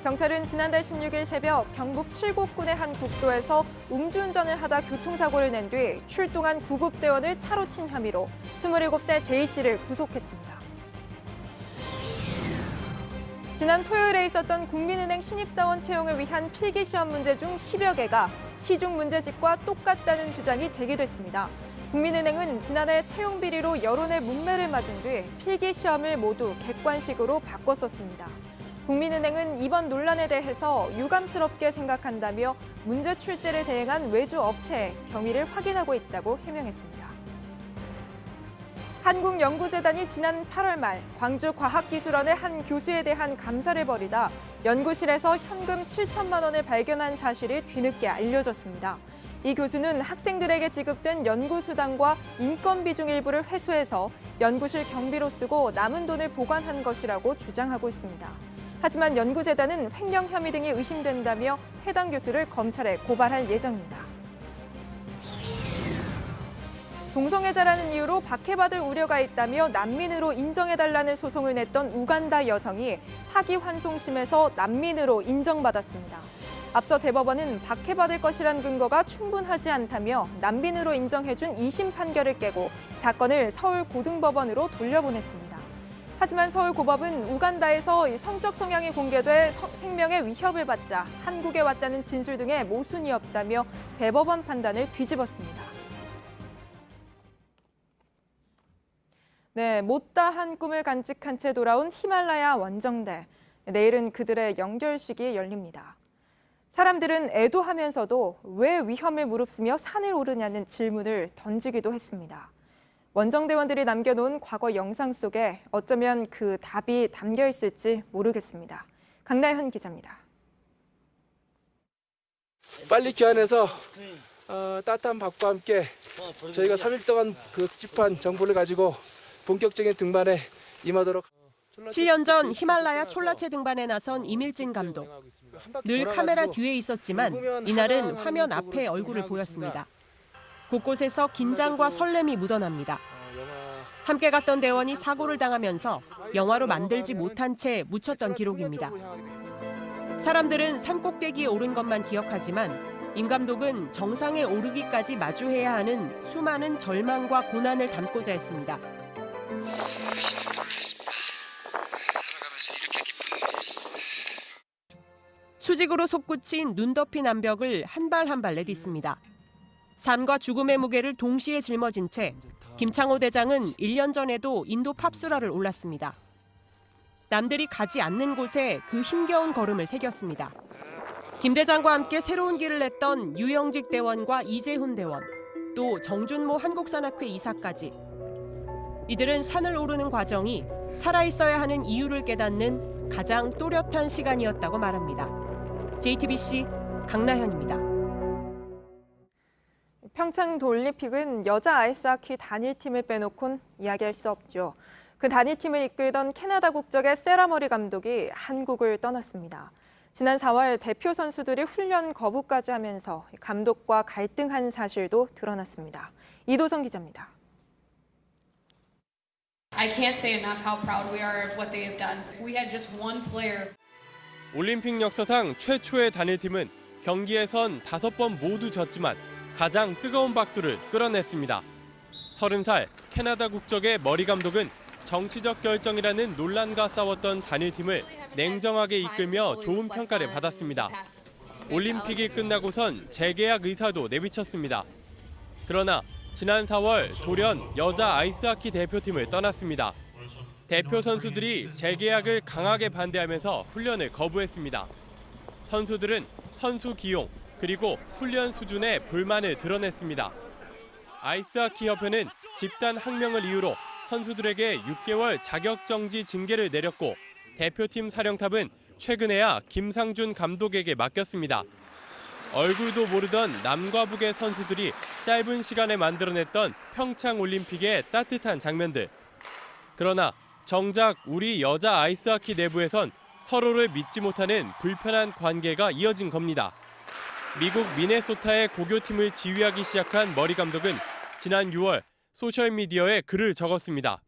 경찰은 지난달 16일 새벽 경북 칠곡군의 한 국도에서 음주운전을 하다 교통사고를 낸 뒤 출동한 구급대원을 차로 친 혐의로 27살 J씨를 구속했습니다. 지난 토요일에 있었던 국민은행 신입사원 채용을 위한 필기시험 문제 중 10여 개가 시중 문제집과 똑같다는 주장이 제기됐습니다. 국민은행은 지난해 채용 비리로 여론의 문매를 맞은 뒤 필기시험을 모두 객관식으로 바꿨었습니다. 국민은행은 이번 논란에 대해서 유감스럽게 생각한다며 문제 출제를 대행한 외주 업체에 경위를 확인하고 있다고 해명했습니다. 한국연구재단이 지난 8월 말 광주과학기술원의 한 교수에 대한 감사를 벌이다 연구실에서 현금 7천만 원을 발견한 사실이 뒤늦게 알려졌습니다. 이 교수는 학생들에게 지급된 연구수당과 인건비 중 일부를 회수해서 연구실 경비로 쓰고 남은 돈을 보관한 것이라고 주장하고 있습니다. 하지만 연구재단은 횡령 혐의 등이 의심된다며 해당 교수를 검찰에 고발할 예정입니다. 동성애자라는 이유로 박해받을 우려가 있다며 난민으로 인정해달라는 소송을 냈던 우간다 여성이 파기환송심에서 난민으로 인정받았습니다. 앞서 대법원은 박해받을 것이란 근거가 충분하지 않다며 난민으로 인정해준 2심 판결을 깨고 사건을 서울고등법원으로 돌려보냈습니다. 하지만 서울고법은 우간다에서 성적 성향이 공개돼 생명에 위협을 받자 한국에 왔다는 진술 등의 모순이 없다며 대법원 판단을 뒤집었습니다. 네, 못다한 꿈을 간직한 채 돌아온 히말라야 원정대. 내일은 그들의 영결식이 열립니다. 사람들은 애도하면서도 왜 위험을 무릅쓰며 산을 오르냐는 질문을 던지기도 했습니다. 원정대원들이 남겨놓은 과거 영상 속에 어쩌면 그 답이 담겨 있을지 모르겠습니다. 강나현 기자입니다. 빨리 귀환해서 따뜻한 밥과 함께 저희가 3일 동안 그 수집한 정보를 가지고 본격적인 등반에 임하도록. 7년 전 히말라야 촐라체 등반에 나선 이밀진 감독. 늘 카메라 뒤에 있었지만 이날은 화면 앞에 얼굴을 보였습니다. 곳곳에서 긴장과 설렘이 묻어납니다. 함께 갔던 대원이 사고를 당하면서 영화로 만들지 못한 채 묻혔던 기록입니다. 사람들은 산꼭대기에 오른 것만 기억하지만 임 감독은 정상에 오르기까지 마주해야 하는 수많은 절망과 고난을 담고자 했습니다. 살아가면서 이렇게 기쁜 일이 있습니다. 수직으로 솟구친 눈 덮인 암벽을 한 발 한 발 내딛습니다. 삶과 죽음의 무게를 동시에 짊어진 채 김창호 대장은 1년 전에도 인도 팝수라를 올랐습니다. 남들이 가지 않는 곳에 그 힘겨운 걸음을 새겼습니다. 김 대장과 함께 새로운 길을 냈던 유영직 대원과 이재훈 대원, 또 정준모 한국산악회 이사까지. 이들은 산을 오르는 과정이 살아있어야 하는 이유를 깨닫는 가장 또렷한 시간이었다고 말합니다. JTBC 강나현입니다. 평창 올림픽은 여자 아이스하키 단일팀을 빼놓곤 이야기할 수 없죠. 그 단일팀을 이끌던 캐나다 국적의 세라 머리 감독이 한국을 떠났습니다. 지난 4월 대표 선수들이 훈련 거부까지 하면서 감독과 갈등한 사실도 드러났습니다. 이도성 기자입니다. I can't say enough how proud we are of what they have done. If we had just one player. 올림픽 역사상 최초의 단일팀은 경기에선 5번 모두 졌지만 가장 뜨거운 박수를 끌어냈습니다. 30살 캐나다 국적의 머리 감독은 정치적 결정이라는 논란과 싸웠던 단일팀을 냉정하게 이끌며 좋은 평가를 받았습니다. 올림픽이 끝나고선 재계약 의사도 내비쳤습니다. 그러나 지난 4월 돌연 여자 아이스하키 대표팀을 떠났습니다. 대표 선수들이 재계약을 강하게 반대하면서 훈련을 거부했습니다. 선수들은 선수 기용 그리고 훈련 수준에 불만을 드러냈습니다. 아이스하키 협회는 집단 항명을 이유로 선수들에게 6개월 자격정지 징계를 내렸고 대표팀 사령탑은 최근에야 김상준 감독에게 맡겼습니다. 얼굴도 모르던 남과 북의 선수들이 짧은 시간에 만들어냈던 평창 올림픽의 따뜻한 장면들. 그러나 정작 우리 여자 아이스하키 내부에선 서로를 믿지 못하는 불편한 관계가 이어진 겁니다. 미국 미네소타의 고교팀을 지휘하기 시작한 머리 감독은 지난 6월 소셜미디어에 글을 적었습니다.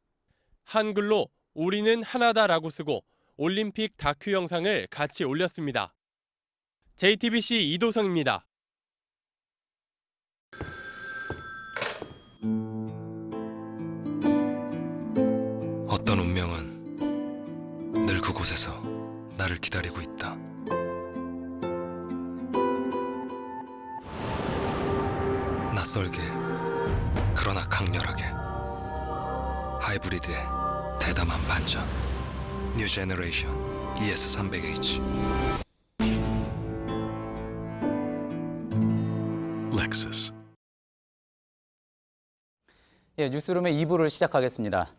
한글로 우리는 하나다라고 쓰고 올림픽 다큐 영상을 같이 올렸습니다. JTBC 이도성입니다. 어떤 운명은 늘 그곳에서 나를 기다리고 있다. 낯설게 그러나 강렬하게 하이브리드의 대담한 반전 뉴 제너레이션 ES300H 렉서스. 예, 뉴스룸의 2부를 시작하겠습니다.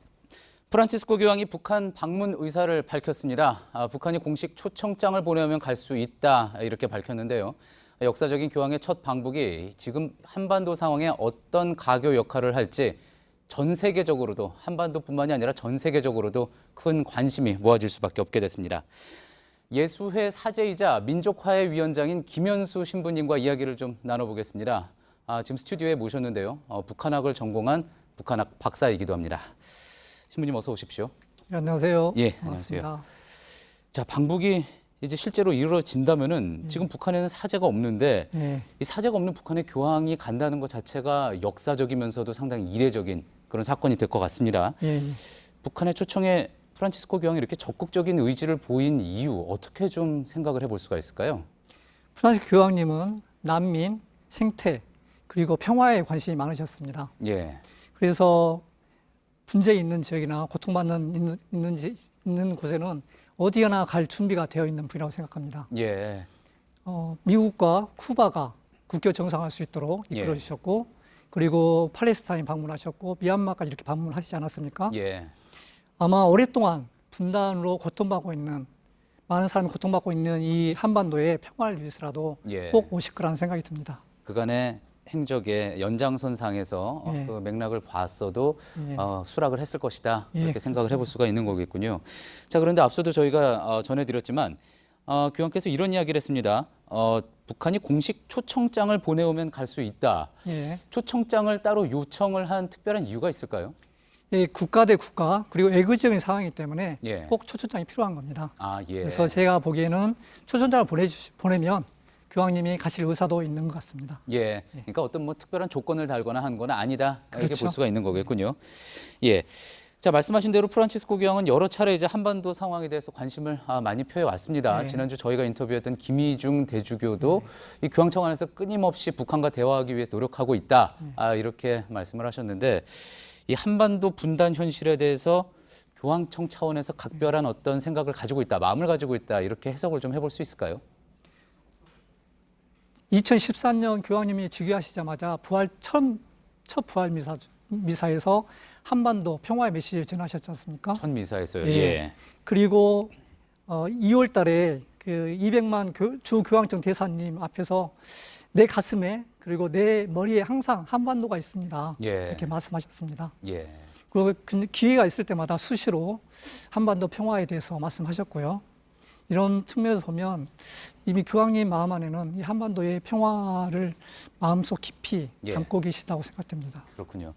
프란치스코 교황이 북한 방문 의사를 밝혔습니다. 북한이 공식 초청장을 보내오면 갈 수 있다 이렇게 밝혔는데요. 역사적인 교황의 첫 방북이 지금 한반도 상황에 어떤 가교 역할을 할지 전 세계적으로도 한반도뿐만이 아니라 전 세계적으로도 큰 관심이 모아질 수밖에 없게 됐습니다. 예수회 사제이자 민족화해 위원장인 김현수 신부님과 이야기를 좀 나눠보겠습니다. 지금 스튜디오에 모셨는데요. 북한학을 전공한 북한학 박사이기도 합니다. 신부님 어서 오십시오. 네, 안녕하세요. 예, 안녕하세요. 자, 방북이 이제 실제로 이루어진다면은 지금 북한에는 사제가 없는데 이 사제가 없는 북한의 교황이 간다는 것 자체가 역사적이면서도 상당히 이례적인 그런 사건이 될 것 같습니다. 북한의 초청에 프란치스코 교황이 이렇게 적극적인 의지를 보인 이유 어떻게 좀 생각을 해볼 수가 있을까요? 프란치스코 교황님은 난민, 생태 그리고 평화에 관심이 많으셨습니다. 예. 그래서 분쟁이 있는 지역이나 고통받는 있는 곳에는 어디나 갈 준비가 되어 있는 분이라고 생각합니다. 예. 미국과 쿠바가 국교 정상화할 수 있도록 이끌어 주셨고 그리고 팔레스타인 방문하셨고 미얀마까지 이렇게 방문하시지 않았습니까? 예. 아마 오랫동안 분단으로 고통받고 있는 많은 사람이 고통받고 있는 이 한반도의 평화를 위해서라도 꼭 오실 거라는 생각이 듭니다. 그간의 행적의 연장선상에서 그 맥락을 봤어도 수락을 했을 것이다 이렇게 생각을 해볼 수가 있는 거겠군요. 자, 그런데 앞서도 저희가 전해드렸지만 교황께서 이런 이야기를 했습니다. 북한이 공식 초청장을 보내오면 갈 수 있다. 초청장을 따로 요청을 한 특별한 이유가 있을까요? 예, 국가 대 국가 그리고 외교적인 상황이기 때문에 꼭 초청장이 필요한 겁니다. 그래서 제가 보기에는 초청장을 보내면 교황님이 가실 의사도 있는 것 같습니다. 예, 그러니까 어떤 뭐 특별한 조건을 달거나 한 건 아니다 이렇게 볼 수가 있는 거겠군요. 예, 자 말씀하신 대로 프란치스코 교황은 여러 차례 이제 한반도 상황에 대해서 관심을 많이 표해 왔습니다. 지난주 저희가 인터뷰했던 김희중 대주교도 이 교황청 안에서 끊임없이 북한과 대화하기 위해서 노력하고 있다 이렇게 말씀을 하셨는데 이 한반도 분단 현실에 대해서 교황청 차원에서 각별한 어떤 생각을 가지고 있다, 마음을 가지고 있다 이렇게 해석을 좀 해볼 수 있을까요? 2013년 교황님이 즉위하시자마자 첫 부활 미사에서 한반도 평화의 메시지를 전하셨지 않습니까? 첫 미사에서요. 예. 그리고 2월 달에 그 200만 주 교황청 대사님 앞에서 내 가슴에 그리고 내 머리에 항상 한반도가 있습니다. 이렇게 말씀하셨습니다. 그리고 기회가 있을 때마다 수시로 한반도 평화에 대해서 말씀하셨고요. 이런 측면에서 보면 이미 교황님 마음 안에는 이 한반도의 평화를 마음속 깊이 담고 계시다고 생각됩니다. 그렇군요.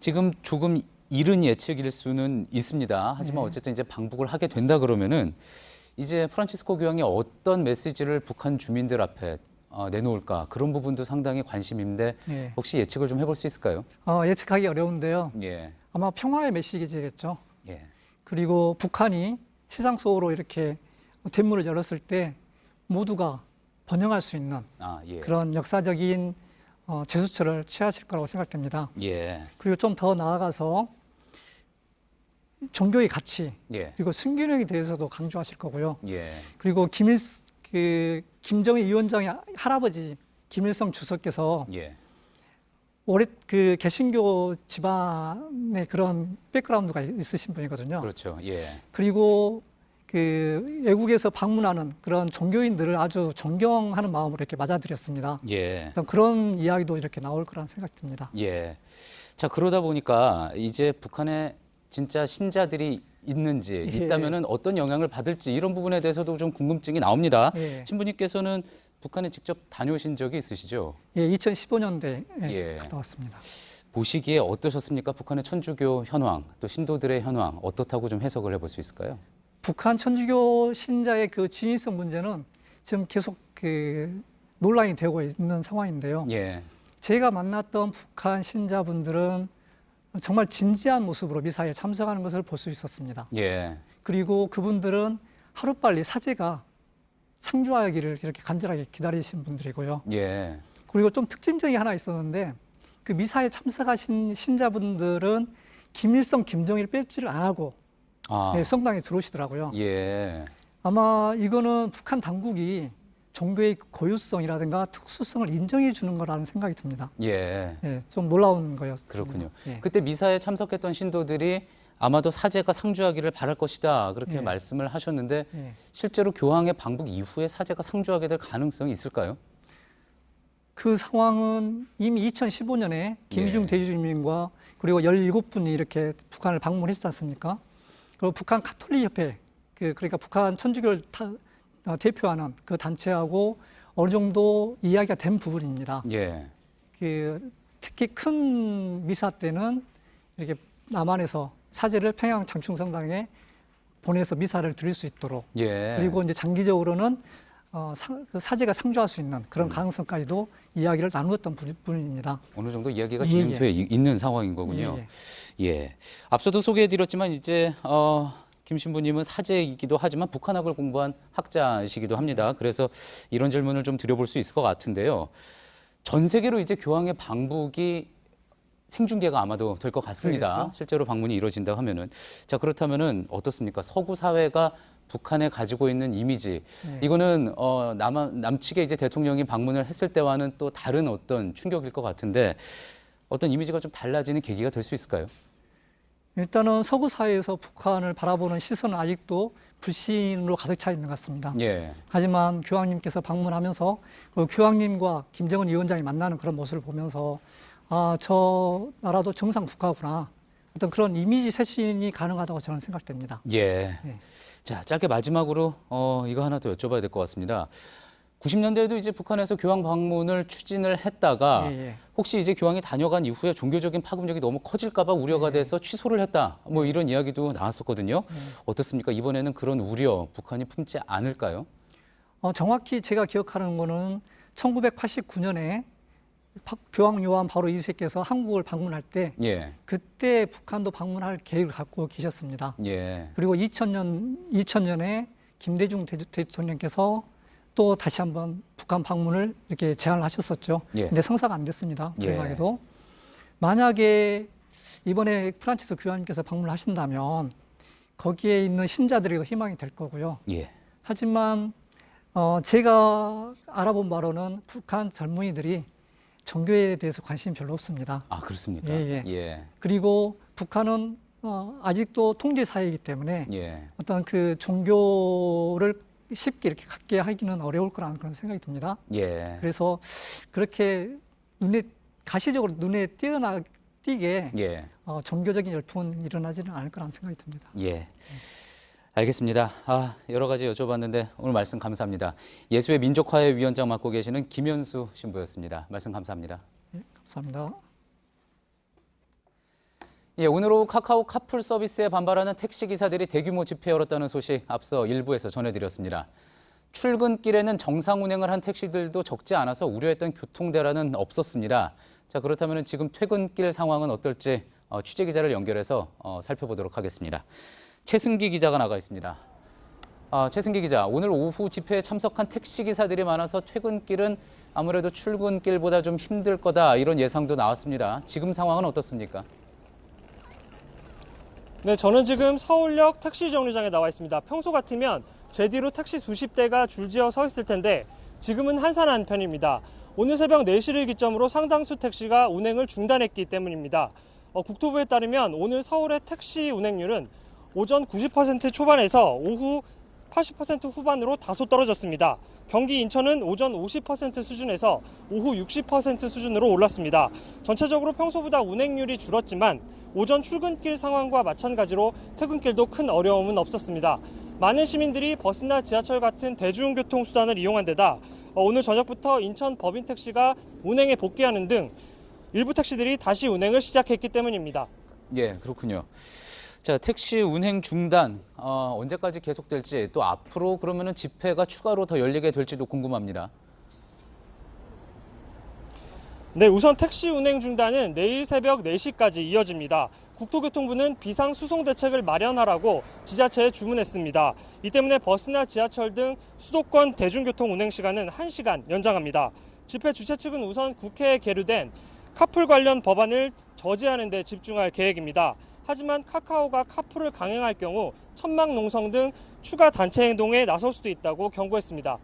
지금 조금 이른 예측일 수는 있습니다. 하지만 어쨌든 이제 방북을 하게 된다 그러면은 이제 프란치스코 교황이 어떤 메시지를 북한 주민들 앞에 내놓을까 그런 부분도 상당히 관심인데 혹시 예측을 좀 해볼 수 있을까요? 예측하기 어려운데요. 아마 평화의 메시지겠죠. 예. 그리고 북한이 세상 속으로 이렇게 대문을 열었을 때 모두가 번영할 수 있는 예. 그런 역사적인 제스처를 취하실 거라고 생각됩니다. 예. 그리고 좀 더 나아가서 종교의 가치 예. 그리고 순기능에 대해서도 강조하실 거고요. 예. 그리고 김정일 위원장의 할아버지 김일성 주석께서 예. 오래 그 개신교 집안의 그런 백그라운드가 있으신 분이거든요. 그렇죠. 예. 그리고 그 외국에서 방문하는 그런 종교인들을 아주 존경하는 마음으로 이렇게 맞아들였습니다. 예. 어떤 그런 이야기도 이렇게 나올 거란 생각이 듭니다. 예. 자, 그러다 보니까 이제 북한에 진짜 신자들이 있는지 예. 있다면은 어떤 영향을 받을지 이런 부분에 대해서도 좀 궁금증이 나옵니다. 예. 신부님께서는 북한에 직접 다녀오신 적이 있으시죠? 예, 2015년도에 예. 갔다 왔습니다. 보시기에 어떠셨습니까? 북한의 천주교 현황, 또 신도들의 현황 어떻다고 좀 해석을 해볼 수 있을까요? 북한 천주교 신자의 그 진위성 문제는 지금 계속 그 논란이 되고 있는 상황인데요. 예. 제가 만났던 북한 신자분들은 정말 진지한 모습으로 미사에 참석하는 것을 볼 수 있었습니다. 예. 그리고 그분들은 하루빨리 사제가 상주하기를 이렇게 간절하게 기다리신 분들이고요. 예. 그리고 좀 특징적이 하나 있었는데 그 미사에 참석하신 신자분들은 김일성, 김정일 배지를 안 하고 성당에 들어오시더라고요. 예. 아마 이거는 북한 당국이 종교의 고유성이라든가 특수성을 인정해 주는 거라는 생각이 듭니다. 예. 예, 좀 놀라운 거였습니다. 그렇군요. 예. 그때 미사에 참석했던 신도들이 아마도 사제가 상주하기를 바랄 것이다 그렇게 예. 말씀을 하셨는데 예. 실제로 교황의 방북 이후에 사제가 상주하게 될 가능성이 있을까요? 그 상황은 이미 2015년에 김희중 대주주님과 그리고 17분이 이렇게 북한을 방문했지 않습니까? 그리고 북한 가톨릭 협회, 그러니까 북한 천주교를 대표하는 그 단체하고 어느 정도 이야기가 된 부분입니다. 예. 특히 큰 미사 때는 이렇게 남한에서 사제를 평양 장충성당에 보내서 미사를 드릴 수 있도록 예. 그리고 이제 장기적으로는 그 사제가 상주할 수 있는 그런 가능성까지도 이야기를 나누었던 분입니다. 어느 정도 이야기가 예, 진행돼 있는 상황인 거군요. 예. 앞서도 소개해드렸지만 이제 김 신부님은 사제이기도 하지만 북한학을 공부한 학자이시기도 합니다. 그래서 이런 질문을 좀 드려볼 수 있을 것 같은데요. 전 세계로 이제 교황의 방북이 생중계가 아마도 될 것 같습니다. 그렇죠. 실제로 방문이 이루어진다 하면은. 자, 그렇다면은 어떻습니까? 서구 사회가 북한에 가지고 있는 이미지, 이거는 남측의 이제 대통령이 방문을 했을 때와는 또 다른 어떤 충격일 것 같은데 어떤 이미지가 좀 달라지는 계기가 될 수 있을까요? 일단은 서구 사회에서 북한을 바라보는 시선은 아직도 불신으로 가득 차 있는 것 같습니다. 예. 하지만 교황님께서 방문하면서 그 교황님과 김정은 위원장이 만나는 그런 모습을 보면서 저 나라도 정상 국가구나. 어떤 그런 이미지 쇄신이 가능하다고 저는 생각됩니다. 예. 자, 짧게 마지막으로 이거 하나 더 여쭤봐야 될 것 같습니다. 90년대에도 이제 북한에서 교황 방문을 추진을 했다가 혹시 이제 교황이 다녀간 이후에 종교적인 파급력이 너무 커질까 봐 우려가 돼서 취소를 했다. 뭐 이런 이야기도 나왔었거든요. 어떻습니까? 이번에는 그런 우려 북한이 품지 않을까요? 정확히 제가 기억하는 거는 1989년에 교황 요한 바로 2세께서 한국을 방문할 때 그때 북한도 방문할 계획을 갖고 계셨습니다. 그리고 2000년에 김대중 대통령께서 또 다시 한번 북한 방문을 이렇게 제안을 하셨었죠. 근데 성사가 안 됐습니다. 불행하게도. 만약에 이번에 프란치스 교황님께서 방문을 하신다면 거기에 있는 신자들에게도 희망이 될 거고요. 하지만 제가 알아본 바로는 북한 젊은이들이 종교에 대해서 관심이 별로 없습니다. 아, 그렇습니까? 그리고 북한은 아직도 통제 사회이기 때문에 어떤 그 종교를 쉽게 이렇게 갖게 하기는 어려울 거라는 그런 생각이 듭니다. 그래서 그렇게 가시적으로 눈에 띄게 종교적인 열풍은 일어나지는 않을 거라는 생각이 듭니다. 알겠습니다. 여러 가지 여쭤봤는데 오늘 말씀 감사합니다. 예수의 민족화해 위원장 맡고 계시는 김현수 신부였습니다. 말씀 감사합니다. 감사합니다. 오늘 오후 카카오 카풀 서비스에 반발하는 택시기사들이 대규모 집회 열었다는 소식 앞서 일부에서 전해드렸습니다. 출근길에는 정상 운행을 한 택시들도 적지 않아서 우려했던 교통대란은 없었습니다. 자, 그렇다면 지금 퇴근길 상황은 어떨지 취재 기자를 연결해서 살펴보도록 하겠습니다. 최승기 기자가 나가 있습니다. 최승기 기자, 오늘 오후 집회에 참석한 택시 기사들이 많아서 퇴근길은 아무래도 출근길보다 좀 힘들 거다 이런 예상도 나왔습니다. 지금 상황은 어떻습니까? 네, 저는 지금 서울역 택시 정류장에 나와 있습니다. 평소 같으면 제 뒤로 택시 수십 대가 줄지어 서 있을 텐데 지금은 한산한 편입니다. 오늘 새벽 4시를 기점으로 상당수 택시가 운행을 중단했기 때문입니다. 국토부에 따르면 오늘 서울의 택시 운행률은 오전 90% 초반에서 오후 80% 후반으로 다소 떨어졌습니다. 경기 인천은 오전 50% 수준에서 오후 60% 수준으로 올랐습니다. 전체적으로 평소보다 운행률이 줄었지만 오전 출근길 상황과 마찬가지로 퇴근길도 큰 어려움은 없었습니다. 많은 시민들이 버스나 지하철 같은 대중교통수단을 이용한 데다 오늘 저녁부터 인천 법인택시가 운행에 복귀하는 등 일부 택시들이 다시 운행을 시작했기 때문입니다. 예, 그렇군요. 자, 택시 운행 중단 언제까지 계속될지 또 앞으로 그러면은 집회가 추가로 더 열리게 될지도 궁금합니다. 네, 우선 택시 운행 중단은 내일 새벽 4시까지 이어집니다. 국토교통부는 비상수송 대책을 마련하라고 지자체에 주문했습니다. 이 때문에 버스나 지하철 등 수도권 대중교통 운행 시간은 1시간 연장합니다. 집회 주최 측은 우선 국회에 계류된 카풀 관련 법안을 저지하는 데 집중할 계획입니다. 하지만 카카오가 카풀을 강행할 경우 천막 농성 등 추가 단체 행동에 나설 수도 있다고 경고했습니다.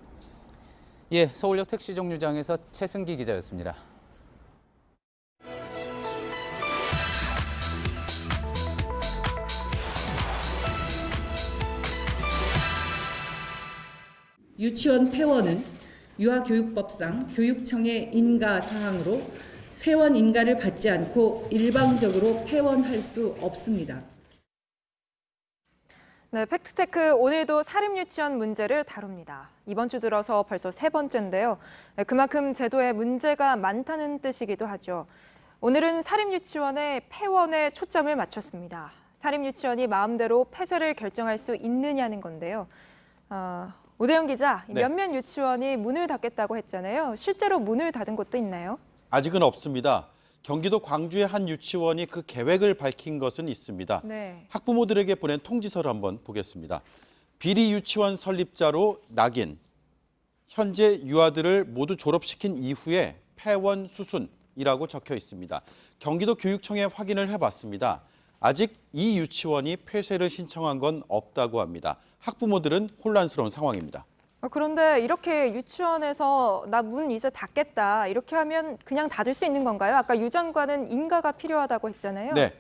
예, 서울역 택시 정류장에서 최승기 기자였습니다. 유치원 폐원은 유아교육법상 교육청의 인가 사항으로 폐원 인가를 받지 않고 일방적으로 폐원할 수 없습니다. 네, 팩트체크 오늘도 사립유치원 문제를 다룹니다. 이번 주 들어서 벌써 3번째인데요. 그만큼 제도에 문제가 많다는 뜻이기도 하죠. 오늘은 사립유치원의 폐원에 초점을 맞췄습니다. 사립유치원이 마음대로 폐쇄를 결정할 수 있느냐는 건데요. 오대영 기자, 몇몇 유치원이 문을 닫겠다고 했잖아요. 실제로 문을 닫은 곳도 있나요? 아직은 없습니다. 경기도 광주의 한 유치원이 그 계획을 밝힌 것은 있습니다. 네. 학부모들에게 보낸 통지서를 한번 보겠습니다. 비리 유치원 설립자로 낙인, 현재 유아들을 모두 졸업시킨 이후에 폐원 수순이라고 적혀 있습니다. 경기도 교육청에 확인을 해봤습니다. 아직 이 유치원이 폐쇄를 신청한 건 없다고 합니다. 학부모들은 혼란스러운 상황입니다. 그런데 이렇게 유치원에서 나 문 이제 닫겠다 이렇게 하면 그냥 닫을 수 있는 건가요? 아까 유 장관은 인가가 필요하다고 했잖아요. 네,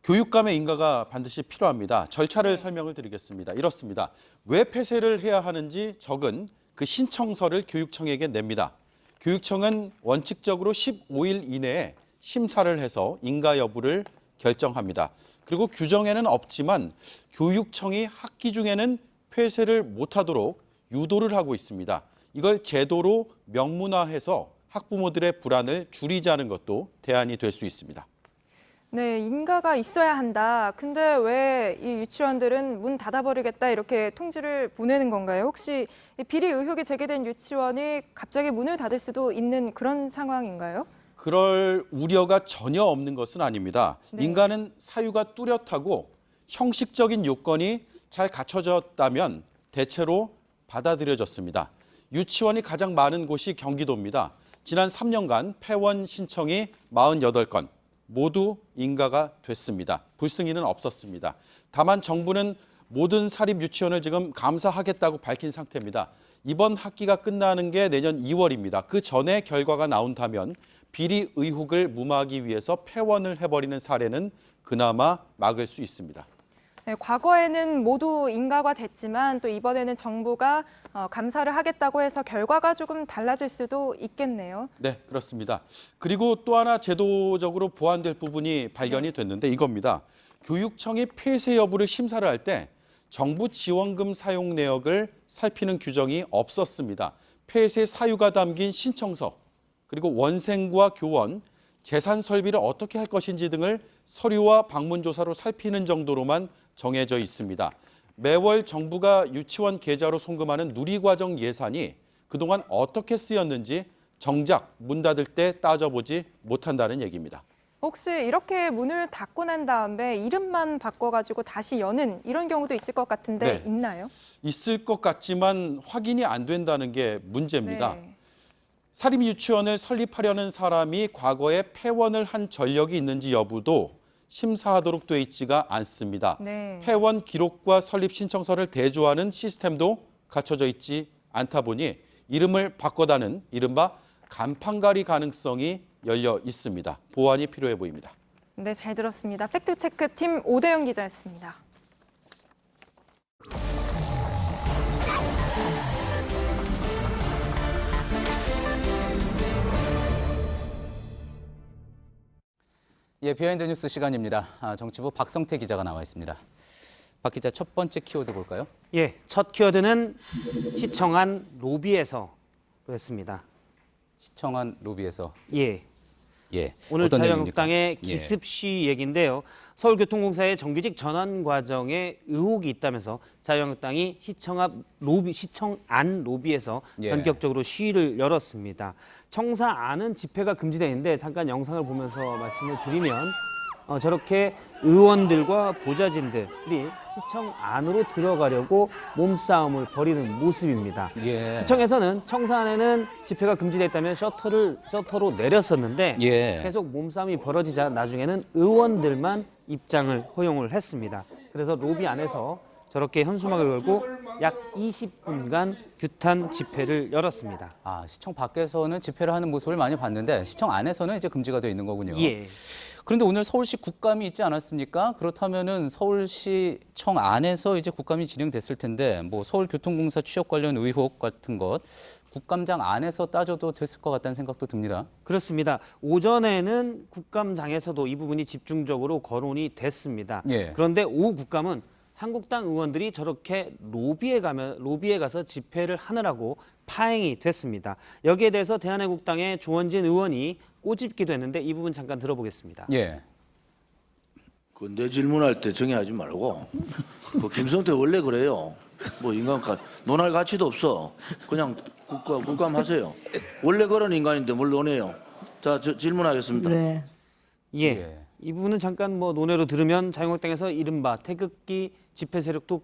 교육감의 인가가 반드시 필요합니다. 절차를 설명을 드리겠습니다. 이렇습니다. 왜 폐쇄를 해야 하는지 적은 그 신청서를 교육청에게 냅니다. 교육청은 원칙적으로 15일 이내에 심사를 해서 인가 여부를 결정합니다. 그리고 규정에는 없지만 교육청이 학기 중에는 폐쇄를 못하도록 유도를 하고 있습니다. 이걸 제도로 명문화해서 학부모들의 불안을 줄이자는 것도 대안이 될 수 있습니다. 네, 인가가 있어야 한다. 근데 왜 이 유치원들은 문 닫아버리겠다 이렇게 통지를 보내는 건가요? 혹시 비리 의혹이 제기된 유치원이 갑자기 문을 닫을 수도 있는 그런 상황인가요? 그럴 우려가 전혀 없는 것은 아닙니다. 네. 인가는 사유가 뚜렷하고 형식적인 요건이 잘 갖춰졌다면 대체로 받아들여졌습니다. 유치원이 가장 많은 곳이 경기도입니다. 지난 3년간 폐원 신청이 48건, 모두 인가가 됐습니다. 불승인은 없었습니다. 다만 정부는 모든 사립 유치원을 지금 감사하겠다고 밝힌 상태입니다. 이번 학기가 끝나는 게 내년 2월입니다. 그 전에 결과가 나온다면 비리 의혹을 무마하기 위해서 폐원을 해버리는 사례는 그나마 막을 수 있습니다. 네, 과거에는 모두 인가가 됐지만 또 이번에는 정부가 감사를 하겠다고 해서 결과가 조금 달라질 수도 있겠네요. 네, 그렇습니다. 그리고 또 하나 제도적으로 보완될 부분이 발견이 됐는데 이겁니다. 교육청이 폐쇄 여부를 심사를 할 때 정부 지원금 사용 내역을 살피는 규정이 없었습니다. 폐쇄 사유가 담긴 신청서, 그리고 원생과 교원, 재산 설비를 어떻게 할 것인지 등을 서류와 방문 조사로 살피는 정도로만 정해져 있습니다. 매월 정부가 유치원 계좌로 송금하는 누리과정 예산이 그동안 어떻게 쓰였는지 정작 문 닫을 때 따져보지 못한다는 얘기입니다. 혹시 이렇게 문을 닫고 난 다음에 이름만 바꿔가지고 다시 여는 이런 경우도 있을 것 같은데 네. 있나요? 있을 것 같지만 확인이 안 된다는 게 문제입니다. 네. 사립유치원을 설립하려는 사람이 과거에 폐원을 한 전력이 있는지 여부도 심사하도록 돼 있지가 않습니다. 네. 폐원 기록과 설립 신청서를 대조하는 시스템도 갖춰져 있지 않다 보니 이름을 바꿔다는 이른바 간판가리 가능성이 열려 있습니다. 보완이 필요해 보입니다. 네, 잘 들었습니다. 팩트체크팀 오대영 기자였습니다. 예, 비하인드 뉴스 시간입니다. 정치부 박성태 기자가 나와 있습니다. 박 기자, 첫 번째 키워드 볼까요? 예, 첫 키워드는 시청 안 로비에서 했습니다. 시청 안 로비에서. 예. 예. 오늘 어떤 자유한국당의 내용입니까? 기습 시위 얘기인데요. 서울교통공사의 정규직 전환 과정에 의혹이 있다면서 자유한국당이 시청 안 로비에서 예. 전격적으로 시위를 열었습니다. 청사 안은 집회가 금지되어 있는데 잠깐 영상을 보면서 말씀을 드리면 저렇게 의원들과 보좌진들이 시청 안으로 들어가려고 몸싸움을 벌이는 모습입니다. 예. 시청에서는 청사 안에는 집회가 금지됐다면 셔터로 내렸었는데 예. 계속 몸싸움이 벌어지자 나중에는 의원들만 입장을 허용을 했습니다. 그래서 로비 안에서 저렇게 현수막을 걸고 약 20분간 규탄 집회를 열었습니다. 시청 밖에서는 집회를 하는 모습을 많이 봤는데 시청 안에서는 이제 금지가 되어 있는 거군요. 예. 그런데 오늘 서울시 국감이 있지 않았습니까? 그렇다면은 서울시청 안에서 이제 국감이 진행됐을 텐데 뭐 서울교통공사 취업 관련 의혹 같은 것 국감장 안에서 따져도 됐을 것 같다는 생각도 듭니다. 그렇습니다. 오전에는 국감장에서도 이 부분이 집중적으로 거론이 됐습니다. 예. 그런데 오후 국감은 한국당 의원들이 저렇게 로비에 가서 집회를 하느라고 파행이 됐습니다. 여기에 대해서 대한애국당의 조원진 의원이 꼬집기도 했는데 이 부분 잠깐 들어보겠습니다. 예. 내 질문할 때 정의하지 말고 김성태 원래 그래요. 뭐 인간 논할 가치도 없어. 그냥 국감하세요. 원래 그런 인간인데 뭘 논해요. 자, 질문하겠습니다. 네. 예. 이 부분은 잠깐 논외로 들으면 자유한국당에서 이른바 태극기 집회 세력도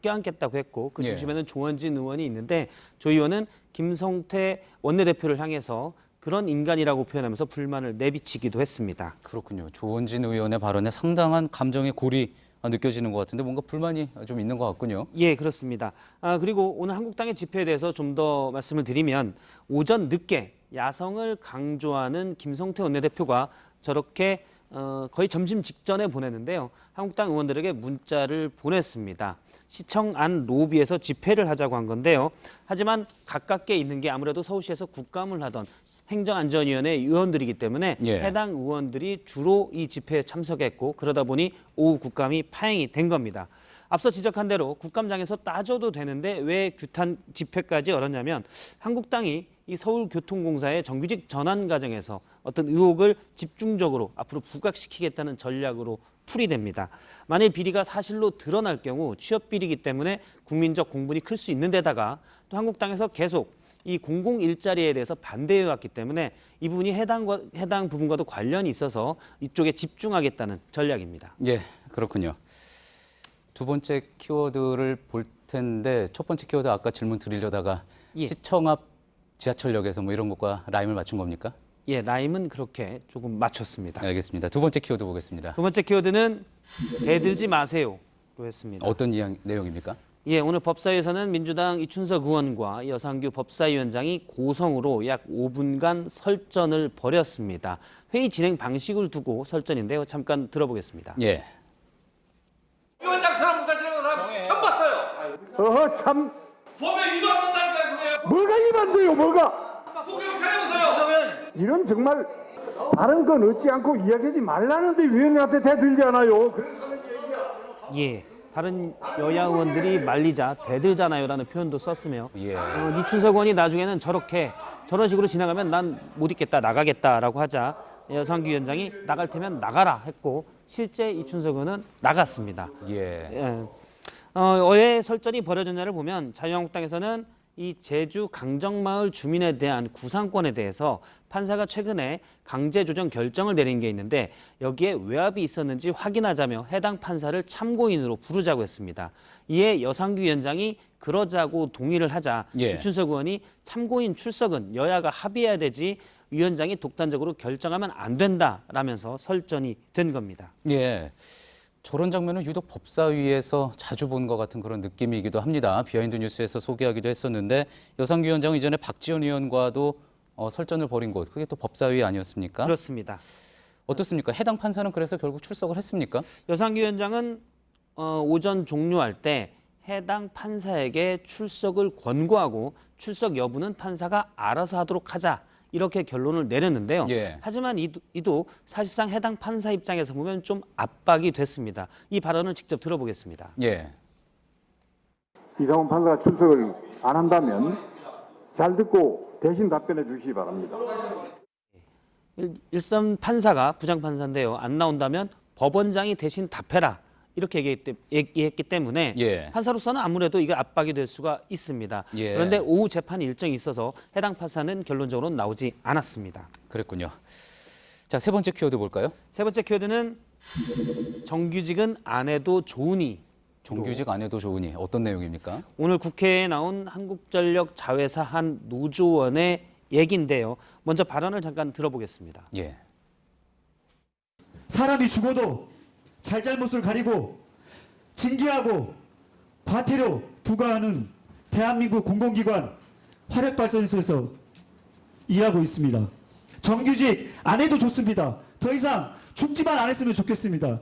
껴안겠다고 했고 그 중심에는 조원진 의원이 있는데 조 의원은 김성태 원내대표를 향해서 그런 인간이라고 표현하면서 불만을 내비치기도 했습니다. 그렇군요. 조원진 의원의 발언에 상당한 감정의 골이 느껴지는 것 같은데 뭔가 불만이 좀 있는 것 같군요. 예, 그렇습니다. 그리고 오늘 한국당의 집회에 대해서 좀 더 말씀을 드리면 오전 늦게 야성을 강조하는 김성태 원내대표가 저렇게 거의 점심 직전에 보냈는데요. 한국당 의원들에게 문자를 보냈습니다. 시청 안 로비에서 집회를 하자고 한 건데요. 하지만 가깝게 있는 게 아무래도 서울시에서 국감을 하던 행정안전위원회 의원들이기 때문에 해당 의원들이 주로 이 집회에 참석했고 그러다 보니 오후 국감이 파행이 된 겁니다. 앞서 지적한 대로 국감장에서 따져도 되는데 왜 규탄 집회까지 열었냐면 한국당이 이 서울교통공사의 정규직 전환 과정에서 어떤 의혹을 집중적으로 앞으로 부각시키겠다는 전략으로 풀이됩니다. 만일 비리가 사실로 드러날 경우 취업 비리이기 때문에 국민적 공분이 클 수 있는 데다가 또 한국당에서 계속 이 공공 일자리에 대해서 반대해 왔기 때문에 이 부분이 해당 부분과도 관련이 있어서 이쪽에 집중하겠다는 전략입니다. 예, 그렇군요. 두 번째 키워드를 볼 텐데 첫 번째 키워드 아까 질문 드리려다가 시청 앞 지하철역에서 뭐 이런 것과 라임을 맞춘 겁니까? 예, 라임은 그렇게 조금 맞췄습니다. 알겠습니다. 두 번째 키워드 보겠습니다. 두 번째 키워드는 대들지 마세요로 했습니다. 어떤 내용입니까? 예, 오늘 법사위에서는 민주당 이춘석 의원과 여상규 법사위원장이 고성으로 약 5분간 설전을 벌였습니다. 회의 진행 방식을 두고 설전인데요. 잠깐 들어보겠습니다. 예. 위원장처럼 무사지는 사람 처음 봤어요. 참. 법에 위반한다니까요, 그거요. 뭐가 위반돼요, 뭐가? 구경 잘해보세요. 이런 정말 다른 건 얻지 않고 이야기하지 말라는데 위원장한테 대들잖아요. 예. 다른 여야 의원들이 말리자 대들잖아요라는 표현도 썼으며 이춘석 의원이 나중에는 저런 식으로 지나가면 난 못 있겠다 나가겠다라고 하자 여상규 위원장이 나갈 테면 나가라 했고 실제 이춘석 의원은 나갔습니다. 왜 설전이 벌어졌냐를 보면 자유한국당에서는 이 제주 강정마을 주민에 대한 구상권에 대해서 판사가 최근에 강제조정 결정을 내린 게 있는데 여기에 외압이 있었는지 확인하자며 해당 판사를 참고인으로 부르자고 했습니다. 이에 여상규 위원장이 그러자고 동의를 하자 유춘석 의원이 참고인 출석은 여야가 합의해야 되지 위원장이 독단적으로 결정하면 안 된다라면서 설전이 된 겁니다. 예. 저런 장면은 유독 법사위에서 자주 본 것 같은 그런 느낌이기도 합니다. 비하인드 뉴스에서 소개하기도 했었는데 여상규 위원장은 이전에 박지원 의원과도 설전을 벌인 곳, 그게 또 법사위 아니었습니까? 그렇습니다. 어떻습니까? 해당 판사는 그래서 결국 출석을 했습니까? 여상규 위원장은 오전 종료할 때 해당 판사에게 출석을 권고하고 출석 여부는 판사가 알아서 하도록 하자. 이렇게 결론을 내렸는데요. 하지만 이도 사실상 해당 판사 입장에서 보면 좀 압박이 됐습니다. 이 발언을 직접 들어보겠습니다. 이상훈 판사가 출석을 안 한다면 잘 듣고 대신 답변해 주시기 바랍니다. 일선 판사가 부장판사인데요. 안 나온다면 법원장이 대신 답해라. 이렇게 얘기했기 때문에 판사로서는 아무래도 이게 압박이 될 수가 있습니다. 그런데 오후 재판 일정이 있어서 해당 판사는 결론적으로는 나오지 않았습니다. 그랬군요. 자, 세 번째 키워드 볼까요? 세 번째 키워드는 정규직은 안 해도 좋으니. 정규직 안 해도 좋으니 어떤 내용입니까? 오늘 국회에 나온 한국전력 자회사 한 노조원의 얘기인데요. 먼저 발언을 잠깐 들어보겠습니다. 사람이 죽어도 잘잘못을 가리고 징계하고 과태료 부과하는 대한민국 공공기관 화력발전소에서 일하고 있습니다. 정규직 안 해도 좋습니다. 더 이상 죽지만 안 했으면 좋겠습니다.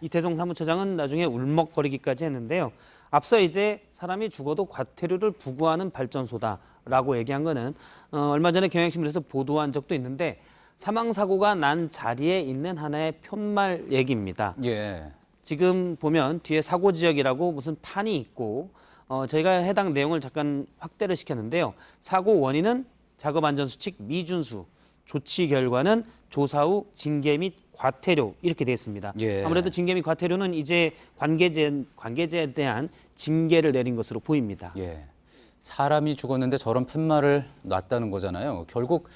이태성 사무처장은 나중에 울먹거리기까지 했는데요. 앞서 이제 사람이 죽어도 과태료를 부과하는 발전소다라고 얘기한 거는 얼마 전에 경향신문에서 보도한 적도 있는데 사망사고가 난 자리에 있는 하나의 푯말 얘기입니다. 지금 보면 뒤에 사고 지역이라고 무슨 판이 있고 저희가 해당 내용을 잠깐 확대를 시켰는데요. 사고 원인은 작업안전수칙 미준수, 조치 결과는 조사 후 징계 및 과태료 이렇게 되어 있습니다. 아무래도 징계 및 과태료는 이제 관계자에 대한 징계를 내린 것으로 보입니다. 사람이 죽었는데 저런 팻말을 놨다는 거잖아요. 결국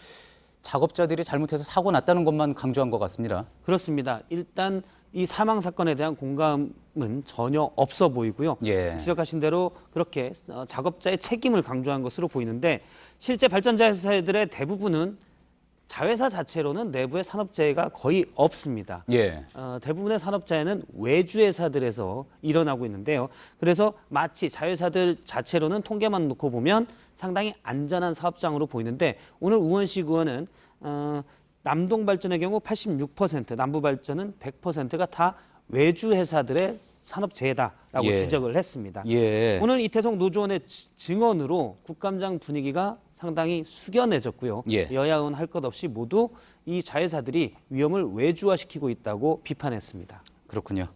작업자들이 잘못해서 사고 났다는 것만 강조한 것 같습니다. 그렇습니다. 일단 이 사망 사건에 대한 공감은 전혀 없어 보이고요. 지적하신 대로 그렇게 작업자의 책임을 강조한 것으로 보이는데 실제 발전자회사들의 대부분은 자회사 자체로는 내부의 산업재해가 거의 없습니다. 대부분의 산업재해는 외주회사들에서 일어나고 있는데요. 그래서 마치 자회사들 자체로는 통계만 놓고 보면 상당히 안전한 사업장으로 보이는데 오늘 우원식 의원은 남동발전의 경우 86%, 남부발전은 100%가 다 외주회사들의 산업재해다라고 지적을 했습니다. 오늘 이태성 노조원의 증언으로 국감장 분위기가 상당히 숙연해졌고요. 여야 의원 할 것 없이 모두 이 자회사들이 위험을 외주화시키고 있다고 비판했습니다. 그렇군요.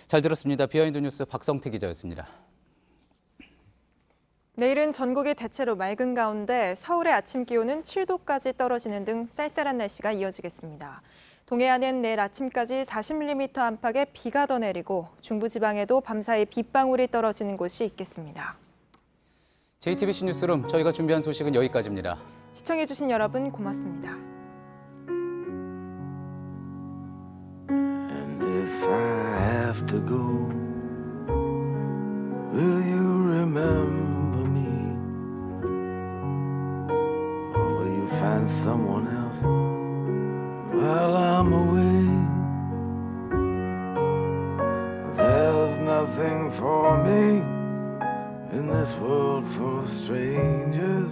잘 들었습니다. 비하인드 뉴스 박성태 기자였습니다. 내일은 전국이 대체로 맑은 가운데 서울의 아침 기온은 7도까지 떨어지는 등 쌀쌀한 날씨가 이어지겠습니다. 동해안은 내일 아침까지 40mm 안팎의 비가 더 내리고 중부지방에도 밤사이 빗방울이 떨어지는 곳이 있겠습니다. JTBC 뉴스룸 저희가 준비한 소식은 여기까지입니다. 시청해주신 여러분 고맙습니다. And if I have to go, will you remember me? Or will you find someone else while I'm away? There's nothing for me in this world for strangers.